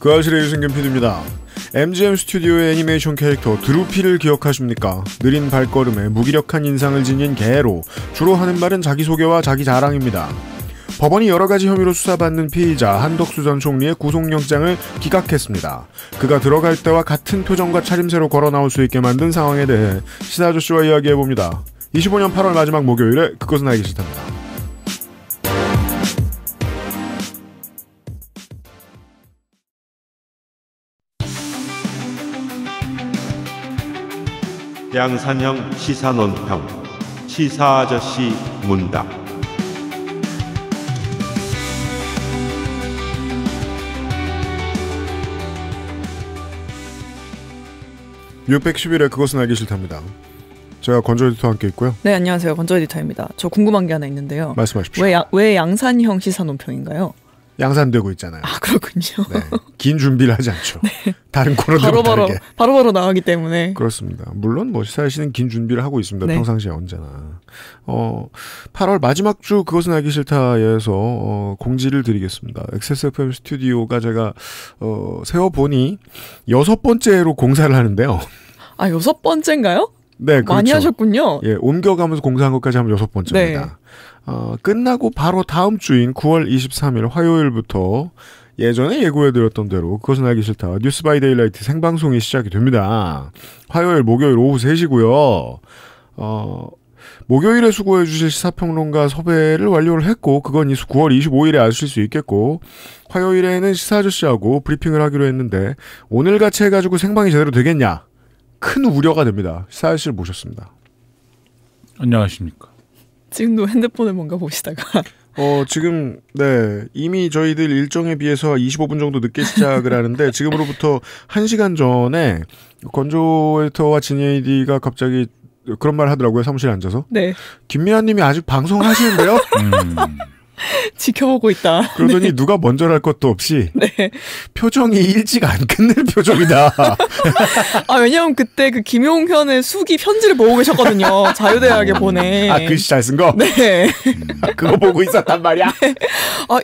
그 아실의 유승균 PD입니다. MGM 스튜디오의 애니메이션 캐릭터 드루피를 기억하십니까? 느린 발걸음에 무기력한 인상을 지닌 개로 주로 하는 말은 자기소개와 자기 자랑입니다. 법원이 여러가지 혐의로 수사받는 피의자 한덕수 전 총리의 구속영장을 기각했습니다. 그가 들어갈 때와 같은 표정과 차림새로 걸어 나올 수 있게 만든 상황에 대해 시사 아저씨와 이야기해봅니다. 25년 8월 마지막 목요일에 그것은 알기 싫답니다. 양산형 시사논평 시사아저씨 문답. 611회 그것은 알기 싫답니다. 제가 건조 에디터와 함께 있고요. 네, 안녕하세요. 건조 에디터입니다. 저 궁금한 게 하나 있는데요. 말씀하십시오. 왜 양산형 시사논평인가요? 양산되고 있잖아요. 아, 그렇군요. 네. 긴 준비를 하지 않죠. 네. 다른 코너들과 다르게. 바로바로 나가기 때문에. 그렇습니다. 물론 뭐 시사시는 긴 준비를 하고 있습니다. 네. 평상시에 언제나. 8월 마지막 주 그것은 알기 싫다에서 공지를 드리겠습니다. XSFM 스튜디오가 제가 세어보니 6번째로 공사를 하는데요. 아, 6번째인가요? 네, 그렇죠. 많이 하셨군요. 예, 옮겨가면서 공사한 것까지 하면 6번째입니다. 네. 끝나고 바로 다음 주인 9월 23일 화요일부터 예전에 예고해드렸던 대로 그것은 알기 싫다 뉴스 바이 데일라이트 생방송이 시작이 됩니다. 화요일, 목요일 오후 3시고요. 목요일에 수고해 주실 시사평론가 섭외를 완료를 했고 그건 9월 25일에 아실 수 있겠고 화요일에는 시사아저씨하고 브리핑을 하기로 했는데 오늘같이 해가지고 생방이 제대로 되겠냐? 큰 우려가 됩니다. 시사아저씨를 모셨습니다. 안녕하십니까. 지금도 핸드폰을 뭔가 보시다가 지금 네 이미 저희들 일정에 비해서 25분 정도 늦게 시작을 하는데 지금으로부터 1시간 전에 건조 에디터와 진이디가 갑자기 그런 말 하더라고요. 사무실에 앉아서. 네. 김미아님이 아직 방송하시는데요? 지켜보고 있다. 그러더니 네. 누가 먼저 할 것도 없이 네. 표정이 일찍 안 끝낼 표정이다. 왜냐면 그때 그 김용현의 수기 편지를 보고 계셨거든요. 자유대학에 보내. 글씨 잘 쓴 거? 네. 그거 보고 있었단 말이야? 네.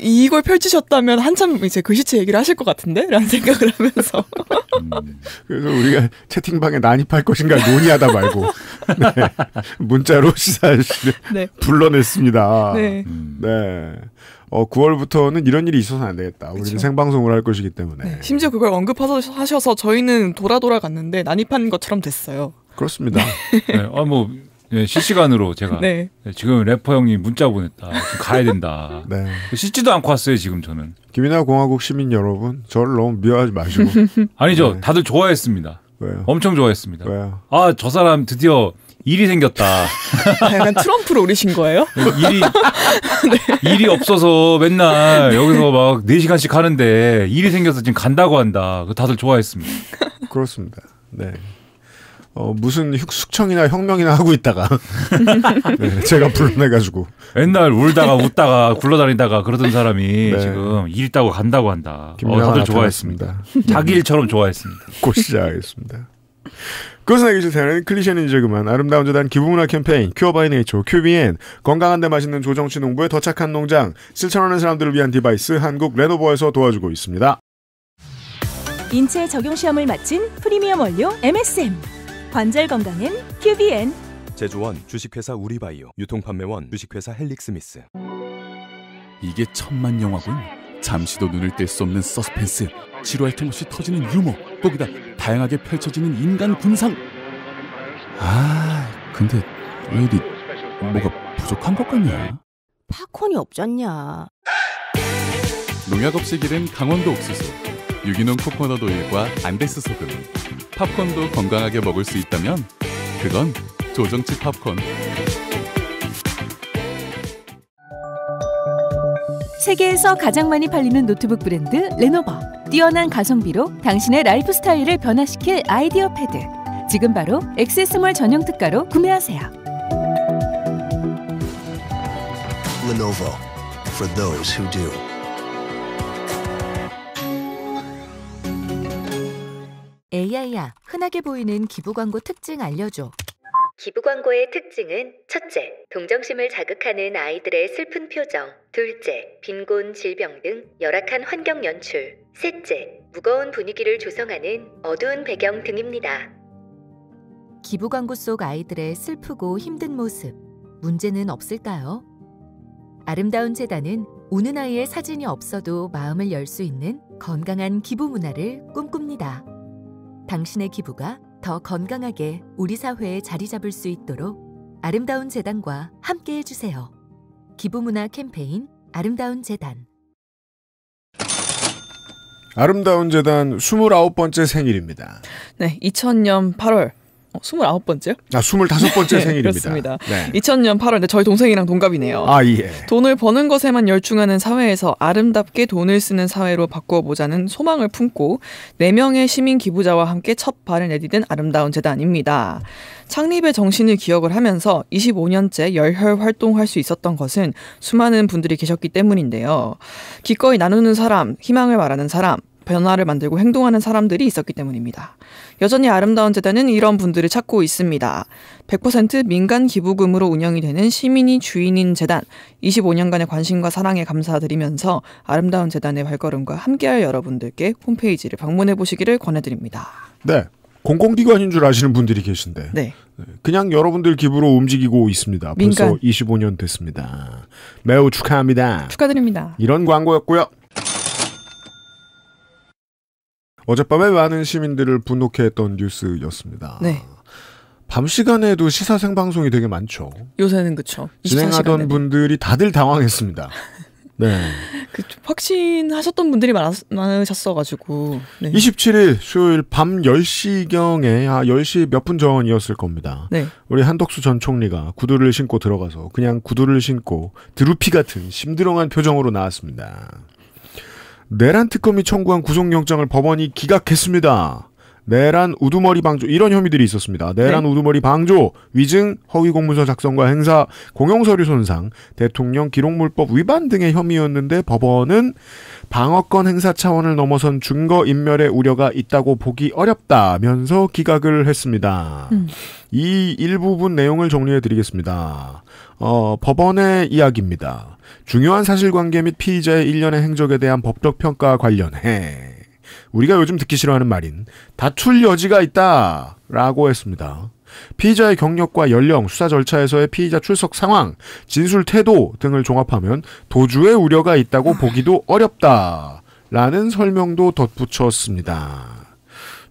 이걸 펼치셨다면 한참 이제 글씨체 얘기를 하실 것 같은데? 라는 생각을 하면서. 그래서 우리가 채팅방에 난입할 것인가 논의하다 말고 네. 문자로 시사실을 네. 불러냈습니다. 네. 네. 9월부터는 이런 일이 있어서는 안 되겠다. 우리는 생방송을 할 것이기 때문에. 네. 심지어 그걸 언급하셔서 저희는 돌아 갔는데 난입한 것처럼 됐어요. 그렇습니다. 네, 실시간으로 제가 네. 지금 래퍼 형이 문자 보냈다. 지금 가야 된다. 네. 씻지도 않고 왔어요 지금 저는. 김이나 공화국 시민 여러분, 저를 너무 미워하지 마시고. 아니죠. 네. 다들 좋아했습니다. 왜요? 엄청 좋아했습니다. 왜요? 저 사람 드디어 일이 생겼다. 약간 트럼프로 오르신 거예요? 일이 없어서 맨날 여기서 막 4시간씩 하는데 일이 생겨서 지금 간다고 한다. 다들 좋아했습니다. 그렇습니다. 네. 무슨 숙청이나 혁명이나 하고 있다가 네, 제가 불러내가지고 맨날 울다가 웃다가 굴러다니다가 그러던 사람이 네. 지금 일 있다고 간다고 한다. 다들 좋아했습니다. 자기 일처럼 좋아했습니다. 곧 시작하겠습니다. 그것은 알기 싫다는 클리셰는 이제 그만 아름다운 재단 기부문화 캠페인 큐어 바이 네이처 QBN 건강한데 맛있는 조정치 농부의 더 착한 농장 실천하는 사람들을 위한 디바이스 한국 레노버에서 도와주고 있습니다. 인체 적용 시험을 마친 프리미엄 원료 MSM 관절 건강엔 QBN 제조원 주식회사 우리바이오 유통판매원 주식회사 헬릭스미스. 이게 천만 영화군. 잠시도 눈을 뗄 수 없는 서스펜스, 지루할 틈 없이 터지는 유머, 거기다 다양하게 펼쳐지는 인간 군상. 근데 왜 이리 뭐가 부족한 것 같냐? 팝콘이 없잖냐. 농약 없이 기른 강원도 옥수수, 유기농 코코넛 오일과 안데스 소금, 팝콘도 건강하게 먹을 수 있다면 그건 조정치 팝콘. 세계에서 가장 많이 팔리는 노트북 브랜드 레노버. 뛰어난 가성비로 당신의 라이프 스타일을 변화시킬 아이디어 패드. 지금 바로 액세스몰 전용 특가로 구매하세요. Lenovo for those who do. AI야, 흔하게 보이는 기부 광고 특징 알려줘. 기부 광고의 특징은 첫째, 동정심을 자극하는 아이들의 슬픈 표정, 둘째, 빈곤, 질병 등 열악한 환경 연출, 셋째, 무거운 분위기를 조성하는 어두운 배경 등입니다. 기부 광고 속 아이들의 슬프고 힘든 모습, 문제는 없을까요? 아름다운 재단은 우는 아이의 사진이 없어도 마음을 열 수 있는 건강한 기부 문화를 꿈꿉니다. 당신의 기부가 더 건강하게 우리 사회에 자리 잡을 수 있도록 아름다운 재단과 함께해 주세요. 기부문화 캠페인 아름다운 재단. 아름다운 재단 29번째 생일입니다. 네, 2000년 8월 29번째요? 25번째 네, 생일입니다. 그렇습니다. 네. 2000년 8월, 저희 동생이랑 동갑이네요. 아, 예. 돈을 버는 것에만 열중하는 사회에서 아름답게 돈을 쓰는 사회로 바꾸어보자는 소망을 품고 4명의 시민 기부자와 함께 첫 발을 내디딘 아름다운 재단입니다. 창립의 정신을 기억을 하면서 25년째 열혈 활동할 수 있었던 것은 수많은 분들이 계셨기 때문인데요. 기꺼이 나누는 사람, 희망을 말하는 사람, 변화를 만들고 행동하는 사람들이 있었기 때문입니다. 여전히 아름다운 재단은 이런 분들을 찾고 있습니다. 100% 민간 기부금으로 운영이 되는 시민이 주인인 재단, 25년간의 관심과 사랑에 감사드리면서 아름다운 재단의 발걸음과 함께할 여러분들께 홈페이지를 방문해 보시기를 권해드립니다. 네. 공공기관인 줄 아시는 분들이 계신데 네. 그냥 여러분들 기부로 움직이고 있습니다. 민간. 벌써 25년 됐습니다. 매우 축하합니다. 축하드립니다. 이런 광고였고요. 어젯밤에 많은 시민들을 분노케 했던 뉴스였습니다. 네. 밤 시간에도 시사 생방송이 되게 많죠. 요새는 그쵸. 진행하던 분들이 다들 당황했습니다. 네. 확신하셨던 분들이 많으셨어가지고. 네. 27일 수요일 밤 10시경에 10시 몇 분 전이었을 겁니다. 네. 우리 한덕수 전 총리가 구두를 신고 들어가서 그냥 구두를 신고 드루피 같은 심드렁한 표정으로 나왔습니다. 내란 특검이 청구한 구속영장을 법원이 기각했습니다. 내란 우두머리 방조 이런 혐의들이 있었습니다. 내란 네. 우두머리 방조, 위증, 허위 공문서 작성과 행사, 공용서류 손상, 대통령 기록물법 위반 등의 혐의였는데 법원은 방어권 행사 차원을 넘어선 증거인멸의 우려가 있다고 보기 어렵다면서 기각을 했습니다. 이 일부분 내용을 정리해드리겠습니다. 법원의 이야기입니다. 중요한 사실관계 및 피의자의 일련의 행적에 대한 법적 평가와 관련해 우리가 요즘 듣기 싫어하는 말인 다툴 여지가 있다라고 했습니다. 피의자의 경력과 연령, 수사 절차에서의 피의자 출석 상황, 진술 태도 등을 종합하면 도주의 우려가 있다고 보기도 어렵다라는 설명도 덧붙였습니다.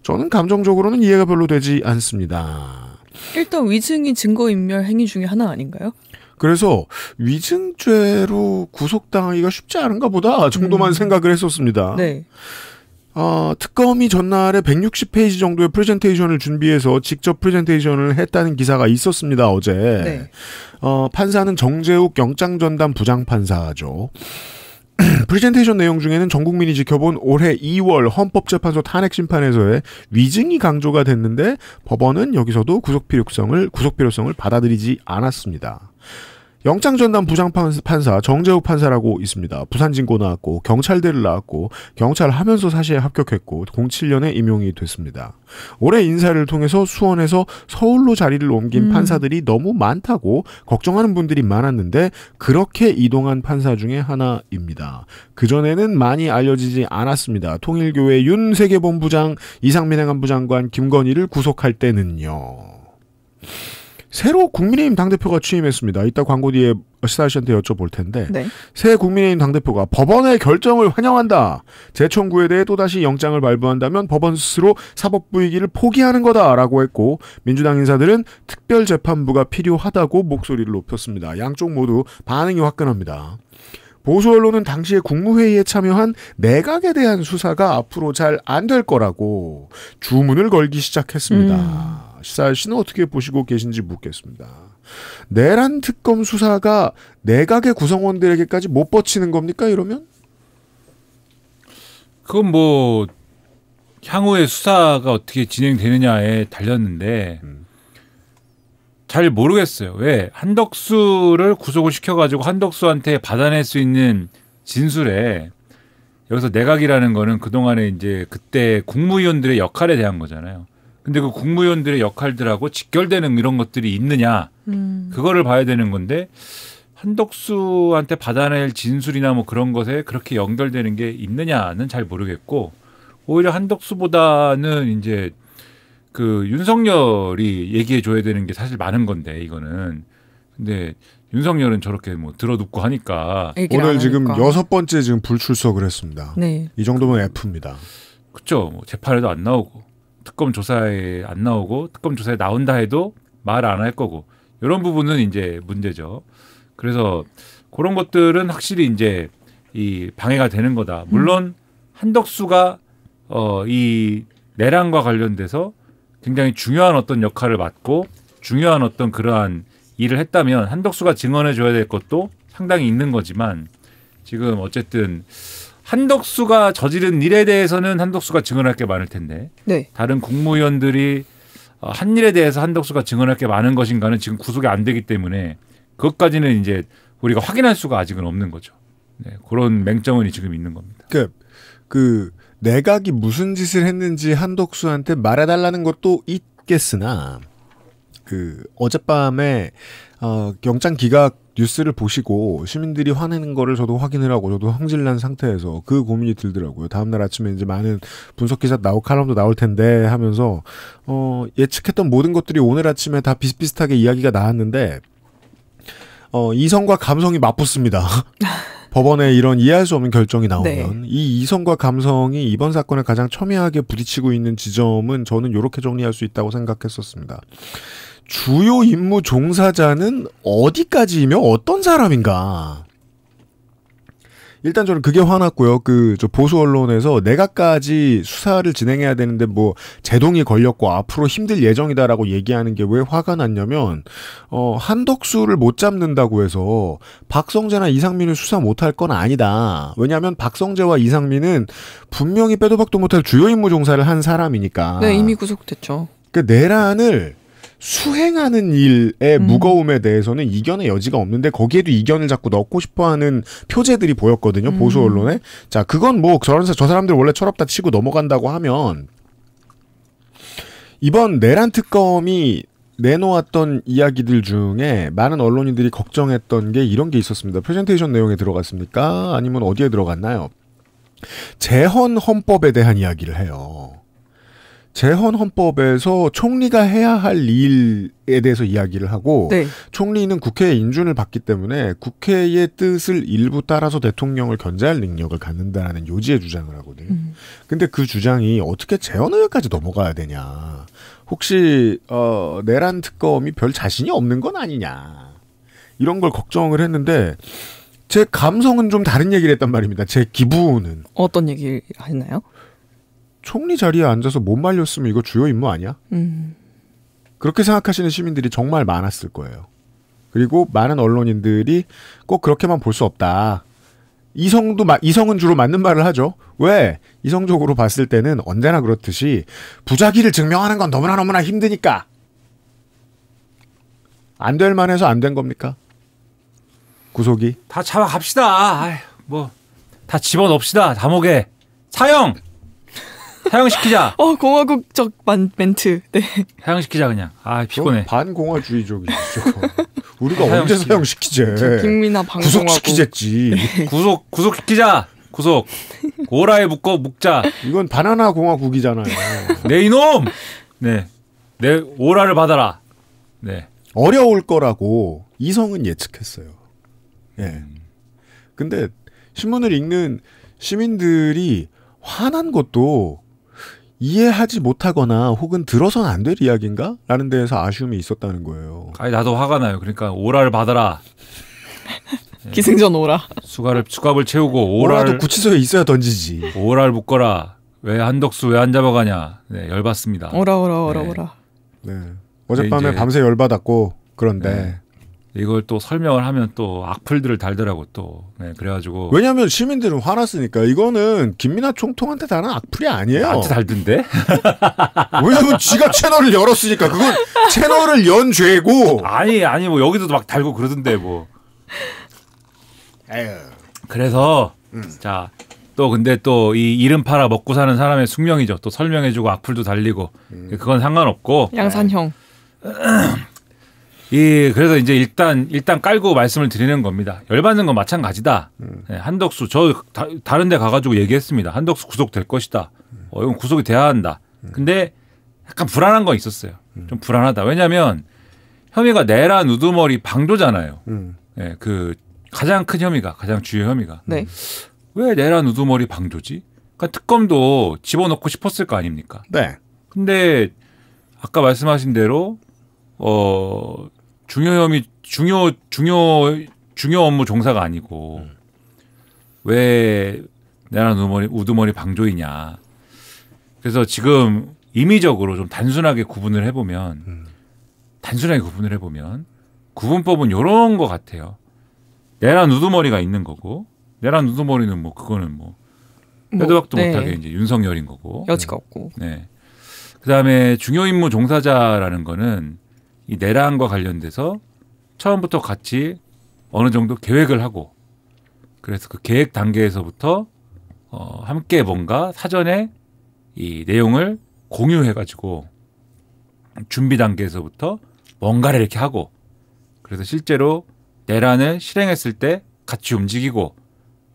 저는 감정적으로는 이해가 별로 되지 않습니다. 일단 위증이 증거인멸 행위 중에 하나 아닌가요? 그래서 위증죄로 구속당하기가 쉽지 않은가 보다 정도만 생각을 했었습니다. 네. 특검이 전날에 160페이지 정도의 프레젠테이션을 준비해서 직접 프레젠테이션을 했다는 기사가 있었습니다, 어제. 네. 판사는 정재욱 영장전담 부장판사죠. 프레젠테이션 내용 중에는 전 국민이 지켜본 올해 2월 헌법재판소 탄핵심판에서의 위증이 강조가 됐는데 법원은 여기서도 구속 필요성을 받아들이지 않았습니다. 영장전담 부장판사 정재욱 판사라고 있습니다. 부산진고 나왔고 경찰대를 나왔고 경찰 하면서 사시에 합격했고 07년에 임용이 됐습니다. 올해 인사를 통해서 수원에서 서울로 자리를 옮긴 판사들이 너무 많다고 걱정하는 분들이 많았는데 그렇게 이동한 판사 중에 하나입니다. 그전에는 많이 알려지지 않았습니다. 통일교회 윤 세계본부장, 이상민 행안부장관, 김건희를 구속할 때는요. 새로 국민의힘 당대표가 취임했습니다. 이따 광고 뒤에 시사 씨한테 여쭤볼 텐데 네. 새 국민의힘 당대표가 법원의 결정을 환영한다. 재청구에 대해 또다시 영장을 발부한다면 법원 스스로 사법부이기를 포기하는 거다라고 했고 민주당 인사들은 특별재판부가 필요하다고 목소리를 높였습니다. 양쪽 모두 반응이 화끈합니다. 보수 언론은 당시에 국무회의에 참여한 내각에 대한 수사가 앞으로 잘 안 될 거라고 주문을 걸기 시작했습니다. 시사 씨는 어떻게 보시고 계신지 묻겠습니다. 내란 특검 수사가 내각의 구성원들에게까지 못 뻗치는 겁니까 이러면? 그건 뭐 향후에 수사가 어떻게 진행되느냐에 달렸는데 잘 모르겠어요. 왜 한덕수를 구속을 시켜가지고 한덕수한테 받아낼 수 있는 진술에 여기서 내각이라는 거는 그동안에 이제 그때 국무위원들의 역할에 대한 거잖아요. 근데 그 국무위원들의 역할들하고 직결되는 이런 것들이 있느냐 그거를 봐야 되는 건데 한덕수한테 받아낼 진술이나 뭐 그런 것에 그렇게 연결되는 게 있느냐는 잘 모르겠고 오히려 한덕수보다는 이제 그 윤석열이 얘기해 줘야 되는 게 사실 많은 건데 이거는 근데 윤석열은 저렇게 뭐 들어눕고 하니까 오늘 지금 6번째 지금 불출석을 했습니다. 네. 이 정도면 F입니다. 그렇죠. 뭐 재판에도 안 나오고 특검 조사에 안 나오고 특검 조사에 나온다 해도 말 안 할 거고 이런 부분은 이제 문제죠. 그래서 그런 것들은 확실히 이제 이 방해가 되는 거다. 물론 한덕수가 이 내란과 관련돼서 굉장히 중요한 어떤 역할을 맡고 중요한 어떤 그러한 일을 했다면 한덕수가 증언해 줘야 될 것도 상당히 있는 거지만 지금 어쨌든 한덕수가 저지른 일에 대해서는 한덕수가 증언할 게 많을 텐데 네. 다른 국무위원들이 한 일에 대해서 한덕수가 증언할 게 많은 것인가는 지금 구속이 안 되기 때문에 그것까지는 이제 우리가 확인할 수가 아직은 없는 거죠. 네, 그런 맹점은 지금 있는 겁니다. 그 내각이 무슨 짓을 했는지 한덕수한테 말해달라는 것도 있겠으나 그 어젯밤에 영장 기각 뉴스를 보시고 시민들이 화내는 거를 저도 확인을 하고 저도 성질난 상태에서 그 고민이 들더라고요. 다음날 아침에 이제 많은 분석 기사 나오고 칼럼도 나올 텐데 하면서 예측했던 모든 것들이 오늘 아침에 다 비슷비슷하게 이야기가 나왔는데 이성과 감성이 맞붙습니다. 법원에 이런 이해할 수 없는 결정이 나오면 네. 이 이성과 감성이 이번 사건에 가장 첨예하게 부딪히고 있는 지점은 저는 이렇게 정리할 수 있다고 생각했었습니다. 주요 임무 종사자는 어디까지이며 어떤 사람인가? 일단 저는 그게 화났고요. 저 보수 언론에서 내각까지 수사를 진행해야 되는데 뭐 제동이 걸렸고 앞으로 힘들 예정이다라고 얘기하는 게 왜 화가 났냐면 한덕수를 못 잡는다고 해서 박성재나 이상민을 수사 못할 건 아니다. 왜냐하면 박성재와 이상민은 분명히 빼도 박도 못할 주요 임무 종사를 한 사람이니까. 네, 이미 구속됐죠. 그 내란을 수행하는 일의 무거움에 대해서는 이견의 여지가 없는데 거기에도 이견을 자꾸 넣고 싶어하는 표제들이 보였거든요. 보수 언론에. 자, 그건 뭐 저 사람들 원래 철없다 치고 넘어간다고 하면 이번 내란 특검이 내놓았던 이야기들 중에 많은 언론인들이 걱정했던 게 이런 게 있었습니다. 프레젠테이션 내용에 들어갔습니까? 아니면 어디에 들어갔나요? 재헌 헌법에 대한 이야기를 해요. 재헌 헌법에서 총리가 해야 할 일에 대해서 이야기를 하고 네. 총리는 국회의 인준을 받기 때문에 국회의 뜻을 일부 따라서 대통령을 견제할 능력을 갖는다라는 요지의 주장을 하거든요. 근데 그 주장이 어떻게 재헌의회까지 넘어가야 되냐. 혹시 내란 특검이 별 자신이 없는 건 아니냐. 이런 걸 걱정을 했는데 제 감성은 좀 다른 얘기를 했단 말입니다. 제 기분은. 어떤 얘기를 하셨나요? 총리 자리에 앉아서 못 말렸으면 이거 주요 임무 아니야? 그렇게 생각하시는 시민들이 정말 많았을 거예요. 그리고 많은 언론인들이 꼭 그렇게만 볼 수 없다. 이성은 주로 맞는 말을 하죠. 왜? 이성적으로 봤을 때는 언제나 그렇듯이 부작위를 증명하는 건 너무나 힘드니까. 안 될 만해서 안 된 겁니까? 구속이? 다 잡아갑시다. 뭐 다 집어넣읍시다. 감옥에. 사형시키자. 공화국적 멘트. 네. 사형시키자 그냥. 피곤해. 반공화주의적이죠. 우리가 언제 사형시키재. 김민아 방송하고. 구속시키겠지. 구속시키자. 구속. 오라에 묶자. 이건 바나나 공화국이잖아요. 네 이놈. 네. 내 오라를 받아라. 네. 어려울 거라고 이성은 예측했어요. 예. 근데 신문을 읽는 시민들이 화난 것도 이해하지 못하거나 혹은 들어서는 안 될 이야기인가? 라는 데에서 아쉬움이 있었다는 거예요. 나도 화가 나요. 그러니까 오라를 받아라. 기승전 오라. 수갑을 채우고 오라도 구치소에 있어야 던지지. 오라를 묶어라. 왜 한덕수 왜 안 잡아가냐. 네, 열받습니다. 오라. 네. 어젯밤에 밤새 열받았고 그런데 네. 이걸 또 설명을 하면 또 악플들을 달더라고 또. 네, 그래가지고. 왜냐하면 시민들은 화났으니까 이거는 김민하 총통한테 다는 악플이 아니에요. 나한테 달던데? 왜냐면 지가 채널을 열었으니까 그건 채널을 연 죄고. 아니 뭐 여기도 막 달고 그러던데 뭐. 에휴. 그래서 자 또 근데 또 이 이름 팔아 먹고 사는 사람의 숙명이죠. 또 설명해주고 악플도 달리고 그건 상관없고. 양산형. 그래서 이제 일단 깔고 말씀을 드리는 겁니다. 열받는 건 마찬가지다. 네, 한덕수 저 다른 데 가가지고 얘기했습니다. 한덕수 구속될 것이다. 이건 구속이 돼야 한다. 근데 약간 불안한 건 있었어요. 좀 불안하다. 왜냐하면 혐의가 내란 우두머리 방조잖아요. 네, 그 가장 큰 혐의가 가장 주요 혐의가. 네. 왜 내란 우두머리 방조지? 그러니까 특검도 집어넣고 싶었을 거 아닙니까? 네. 근데 아까 말씀하신 대로 중요 혐의 중요 업무 종사가 아니고 왜 내란 우두머리 방조이냐. 그래서 지금 임의적으로 좀 단순하게 구분을 해보면 구분법은 이런 것 같아요. 내란 우두머리가 있는 거고 내란 우두머리는 뭐 그거는 뭐 빼도 박도 네. 못하게 이제 윤석열인 거고 여지가 없고. 네. 그다음에 중요 임무 종사자라는 거는 이 내란과 관련돼서 처음부터 같이 어느 정도 계획을 하고 그래서 그 계획 단계에서부터 함께 뭔가 사전에 이 내용을 공유해가지고 준비 단계에서부터 뭔가를 이렇게 하고 그래서 실제로 내란을 실행했을 때 같이 움직이고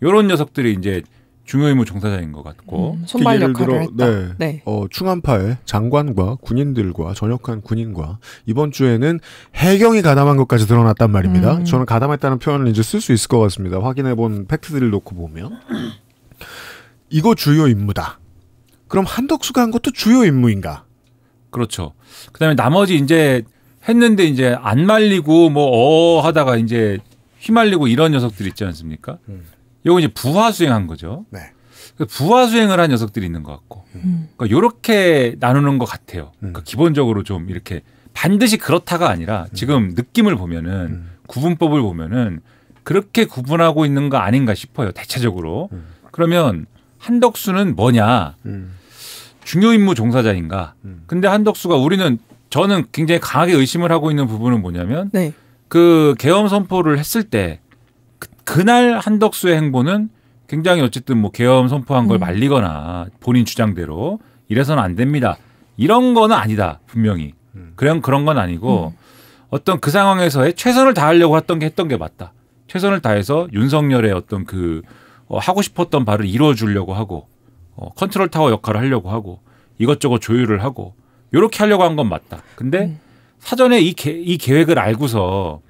이런 녀석들이 이제 중요 임무 종사자인 것 같고 손발 예를 역할을 들어, 했다. 네. 충안파의 장관과 군인들과 전역한 군인과 이번 주에는 해경이 가담한 것까지 드러났단 말입니다. 저는 가담했다는 표현을 이제 쓸 수 있을 것 같습니다. 확인해본 팩트들을 놓고 보면 이거 주요 임무다. 그럼 한덕수가 한 것도 주요 임무인가? 그렇죠. 그다음에 나머지 이제 했는데 이제 안 말리고 뭐 하다가 이제 휘말리고 이런 녀석들 있지 않습니까? 이거 이제 부하 수행한 거죠. 네. 부하 수행을 한 녀석들이 있는 것 같고, 그러니까 이렇게 나누는 것 같아요. 그러니까 기본적으로 좀 이렇게 반드시 그렇다가 아니라 지금 느낌을 보면은 구분법을 보면은 그렇게 구분하고 있는 거 아닌가 싶어요. 대체적으로. 그러면 한덕수는 뭐냐? 중요 임무 종사자인가? 근데 한덕수가 저는 굉장히 강하게 의심을 하고 있는 부분은 뭐냐면 네. 그 계엄 선포를 했을 때 그날 한덕수의 행보는 굉장히 어쨌든 뭐 계엄 선포한 걸 말리거나 본인 주장대로 이래서는 안 됩니다. 이런 거는 아니다. 분명히. 그런 건 아니고 어떤 그 상황에서의 최선을 다하려고 했던 게 맞다. 최선을 다해서 윤석열의 어떤 하고 싶었던 바를 이루어주려고 하고 컨트롤 타워 역할을 하려고 하고 이것저것 조율을 하고 이렇게 하려고 한 건 맞다. 근데 사전에 이 계획을 알고서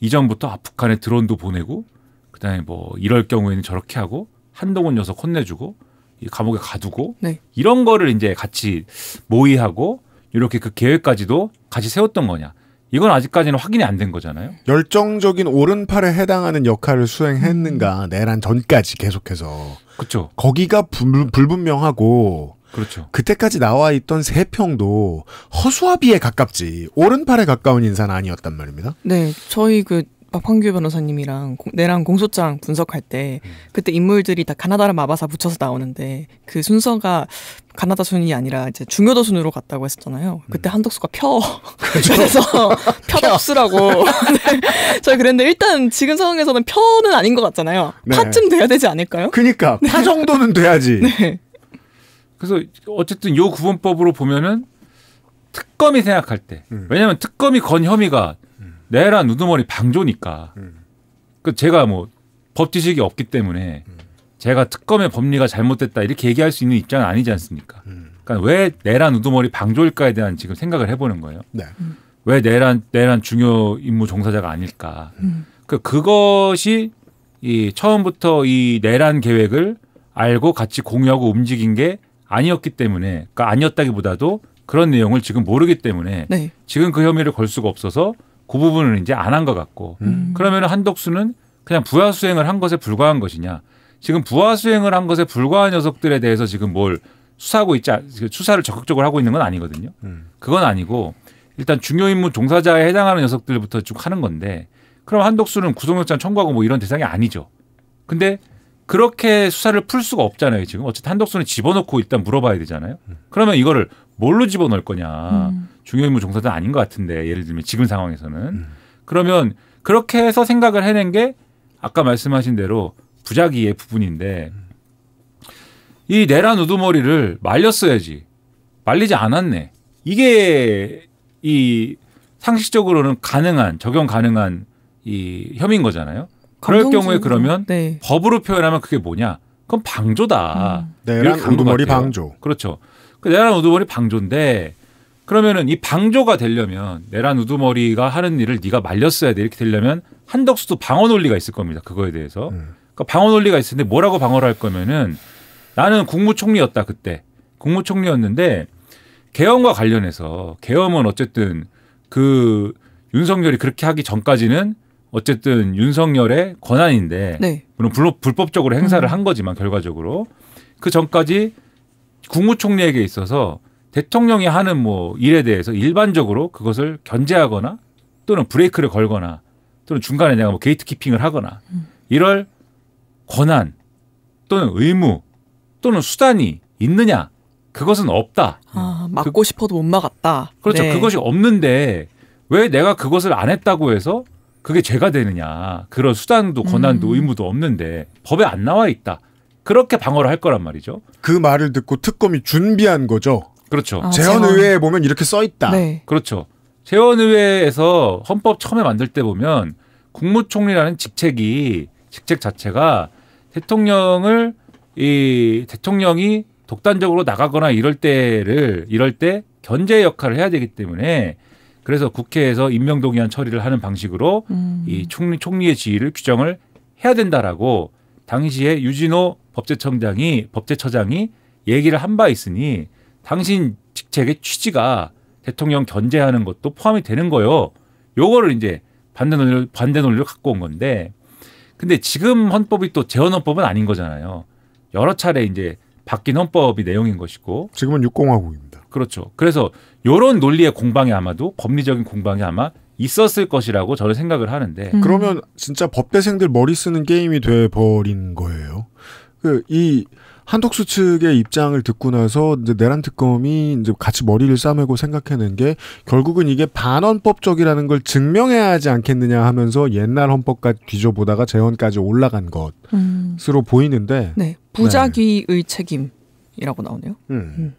이전부터 북한에 드론도 보내고 그다음에 뭐 이럴 경우에는 저렇게 하고 한동훈 녀석 혼내주고 이 감옥에 가두고 네. 이런 거를 이제 같이 모의하고 이렇게 그 계획까지도 같이 세웠던 거냐. 이건 아직까지는 확인이 안 된 거잖아요. 열정적인 오른팔에 해당하는 역할을 수행했는가 내란 전까지 계속해서. 그렇죠. 거기가 불분명하고 그렇죠. 그때까지 나와 있던 세평도 허수아비에 가깝지 오른팔에 가까운 인사는 아니었단 말입니다. 네, 저희 박판규 변호사님이랑 내란 공소장 분석할 때 그때 인물들이 다 가나다라 마바사 붙여서 나오는데 그 순서가 가나다 순이 아니라 이제 중요도 순으로 갔다고 했었잖아요. 그때 한덕수가 그래서 표덕수라고 네. 저희 그랬는데 일단 지금 상황에서는 표는 아닌 것 같잖아요. 네. 파쯤 돼야 되지 않을까요? 그러니까 파 정도는 돼야지. 네. 그래서 어쨌든 요 구분법으로 보면은 특검이 생각할 때 왜냐하면 특검이 건 혐의가 내란 우두머리 방조니까 제가 뭐 법 지식이 없기 때문에 제가 특검의 법리가 잘못됐다 이렇게 얘기할 수 있는 입장은 아니지 않습니까? 그러니까 왜 내란 우두머리 방조일까에 대한 지금 생각을 해보는 거예요. 네. 왜 내란 중요 임무 종사자가 아닐까? 그것이 이 처음부터 이 내란 계획을 알고 같이 공유하고 움직인 게 아니었기 때문에, 그러니까 아니었다기보다도 그런 내용을 지금 모르기 때문에 네. 지금 그 혐의를 걸 수가 없어서 그 부분을 이제 안 한 것 같고 그러면 한덕수는 그냥 부하 수행을 한 것에 불과한 것이냐. 지금 부하 수행을 한 것에 불과한 녀석들에 대해서 지금 뭘 수사하고 수사를 적극적으로 하고 있는 건 아니거든요. 그건 아니고 일단 중요 임무 종사자에 해당하는 녀석들부터 쭉 하는 건데 그럼 한덕수는 구속영장 청구하고 뭐 이런 대상이 아니죠. 근데 그렇게 수사를 풀 수가 없잖아요. 지금 어쨌든 한덕수는 집어넣고 일단 물어봐야 되잖아요. 그러면 이거를 뭘로 집어넣을 거냐. 중요 임무 종사자 아닌 것 같은데 예를 들면 지금 상황에서는. 그러면 그렇게 해서 생각을 해낸 게 아까 말씀하신 대로 부작위의 부분인데 이 내란 우두머리를 말렸어야지. 말리지 않았네. 이게 이 상식적으로는 적용 가능한 이 혐의인 거잖아요. 그럴 경우에 그러면 네. 법으로 표현하면 그게 뭐냐? 그건 방조다. 내란 우두머리 방조. 그렇죠. 그 내란 우두머리 방조인데 그러면은 이 방조가 되려면 내란 우두머리가 하는 일을 네가 말렸어야 돼. 이렇게 되려면 한덕수도 방어 논리가 있을 겁니다. 그거에 대해서. 그러니까 방어 논리가 있을 텐데 뭐라고 방어를 할 거면은 나는 국무총리였다 그때. 국무총리였는데 계엄과 관련해서 계엄은 어쨌든 그 윤석열이 그렇게 하기 전까지는 어쨌든 윤석열의 권한인데 네. 물론 불법적으로 행사를 한 거지만 결과적으로 그 전까지 국무총리에게 있어서 대통령이 하는 뭐 일에 대해서 일반적으로 그것을 견제하거나 또는 브레이크를 걸거나 또는 중간에 내가 뭐 게이트키핑을 하거나 이럴 권한 또는 의무 또는 수단이 있느냐? 그것은 없다. 막고 싶어도 못 막았다. 그렇죠. 네. 그것이 없는데 왜 내가 그것을 안 했다고 해서 그게 죄가 되느냐. 그런 수단도 권한도 의무도 없는데 법에 안 나와 있다. 그렇게 방어를 할 거란 말이죠. 그 말을 듣고 특검이 준비한 거죠. 그렇죠. 재헌의회에 보면 이렇게 써 있다. 네. 그렇죠. 재헌의회에서 헌법 처음에 만들 때 보면 국무총리라는 직책 자체가 대통령이 독단적으로 나가거나 이럴 때 견제 역할을 해야 되기 때문에 그래서 국회에서 임명동의안 처리를 하는 방식으로 이 총리의 지위를 규정을 해야 된다라고 당시에 유진호 법제처장이 얘기를 한 바 있으니 당신 직책의 취지가 대통령 견제하는 것도 포함이 되는 거요. 요거를 이제 반대 논리를 갖고 온 건데 근데 지금 헌법이 또 재헌헌법은 아닌 거잖아요. 여러 차례 이제 바뀐 헌법이 내용인 것이고 지금은 6공화국입니다. 그렇죠. 그래서 이런 논리의 공방이 아마도 법리적인 공방이 아마 있었을 것이라고 저는 생각을 하는데 그러면 진짜 법대생들 머리 쓰는 게임이 돼버린 거예요. 이 한덕수 측의 입장을 듣고 나서 이제 내란 특검이 이제 같이 머리를 싸매고 생각해낸 게 결국은 이게 반헌법적이라는 걸 증명해야 하지 않겠느냐 하면서 옛날 헌법까지 뒤져보다가 재헌까지 올라간 것으로 보이는데 네. 부작위의 책임이라고 나오네요.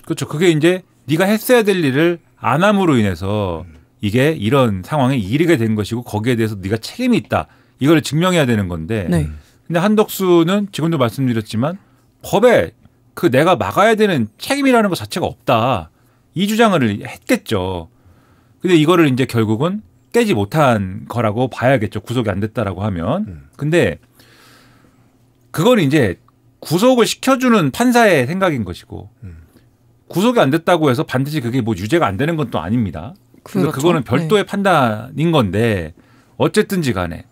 그렇죠. 그게 이제 네가 했어야 될 일을 안 함으로 인해서 이게 이런 상황에 이르게 된 것이고 거기에 대해서 네가 책임이 있다. 이걸 증명해야 되는 건데 네. 근데 한덕수는 지금도 말씀드렸지만 법에 그 내가 막아야 되는 책임이라는 것 자체가 없다. 이 주장을 했겠죠. 근데 이거를 이제 결국은 깨지 못한 거라고 봐야겠죠. 구속이 안 됐다라고 하면. 근데 그건 이제 구속을 시켜주는 판사의 생각인 것이고 구속이 안 됐다고 해서 반드시 그게 뭐 유죄가 안 되는 건 또 아닙니다. 그래서 그렇죠. 그거는 별도의 판단인 건데 어쨌든지 간에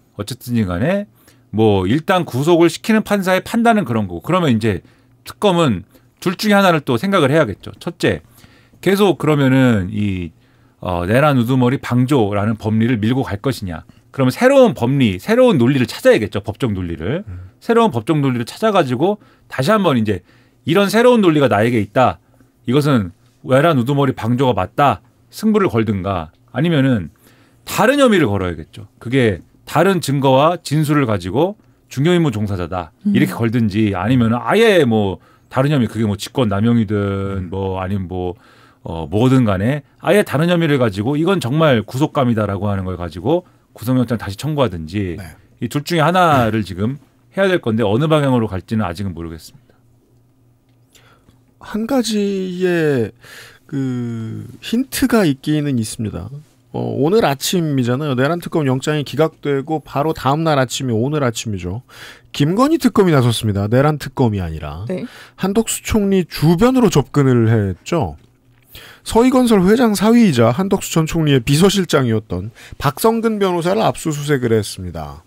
뭐 일단 구속을 시키는 판사의 판단은 그런 거고 그러면 이제 특검은 둘 중에 하나를 또 생각을 해야겠죠. 첫째, 계속 그러면은 이 내란 우두머리 방조라는 법리를 밀고 갈 것이냐. 그러면 새로운 논리를 찾아야겠죠. 법적 논리를. 새로운 법적 논리를 찾아가지고 다시 한번 이제 이런 새로운 논리가 나에게 있다. 이것은 내란 우두머리 방조가 맞다. 승부를 걸든가 아니면은 다른 혐의를 걸어야겠죠. 그게 다른 증거와 진술을 가지고 중요임무 종사자다. 이렇게 걸든지 아니면 아예 뭐 다른 혐의 그게 뭐 직권 남용이든 뭐 아니면 뭐든 간에 아예 다른 혐의를 가지고 이건 정말 구속감이다라고 하는 걸 가지고 구속영장 다시 청구하든지 네. 이 둘 중에 하나를 지금 해야 될 건데 어느 방향으로 갈지는 아직은 모르겠습니다. 한 가지의 힌트가 있기는 있습니다. 오늘 아침이잖아요. 내란 특검 영장이 기각되고 바로 다음 날 아침이 오늘 아침이죠. 김건희 특검이 나섰습니다. 내란 특검이 아니라. 네. 한덕수 총리 주변으로 접근을 했죠. 서희건설 회장 사위이자 한덕수 전 총리의 비서실장이었던 박성근 변호사를 압수수색을 했습니다.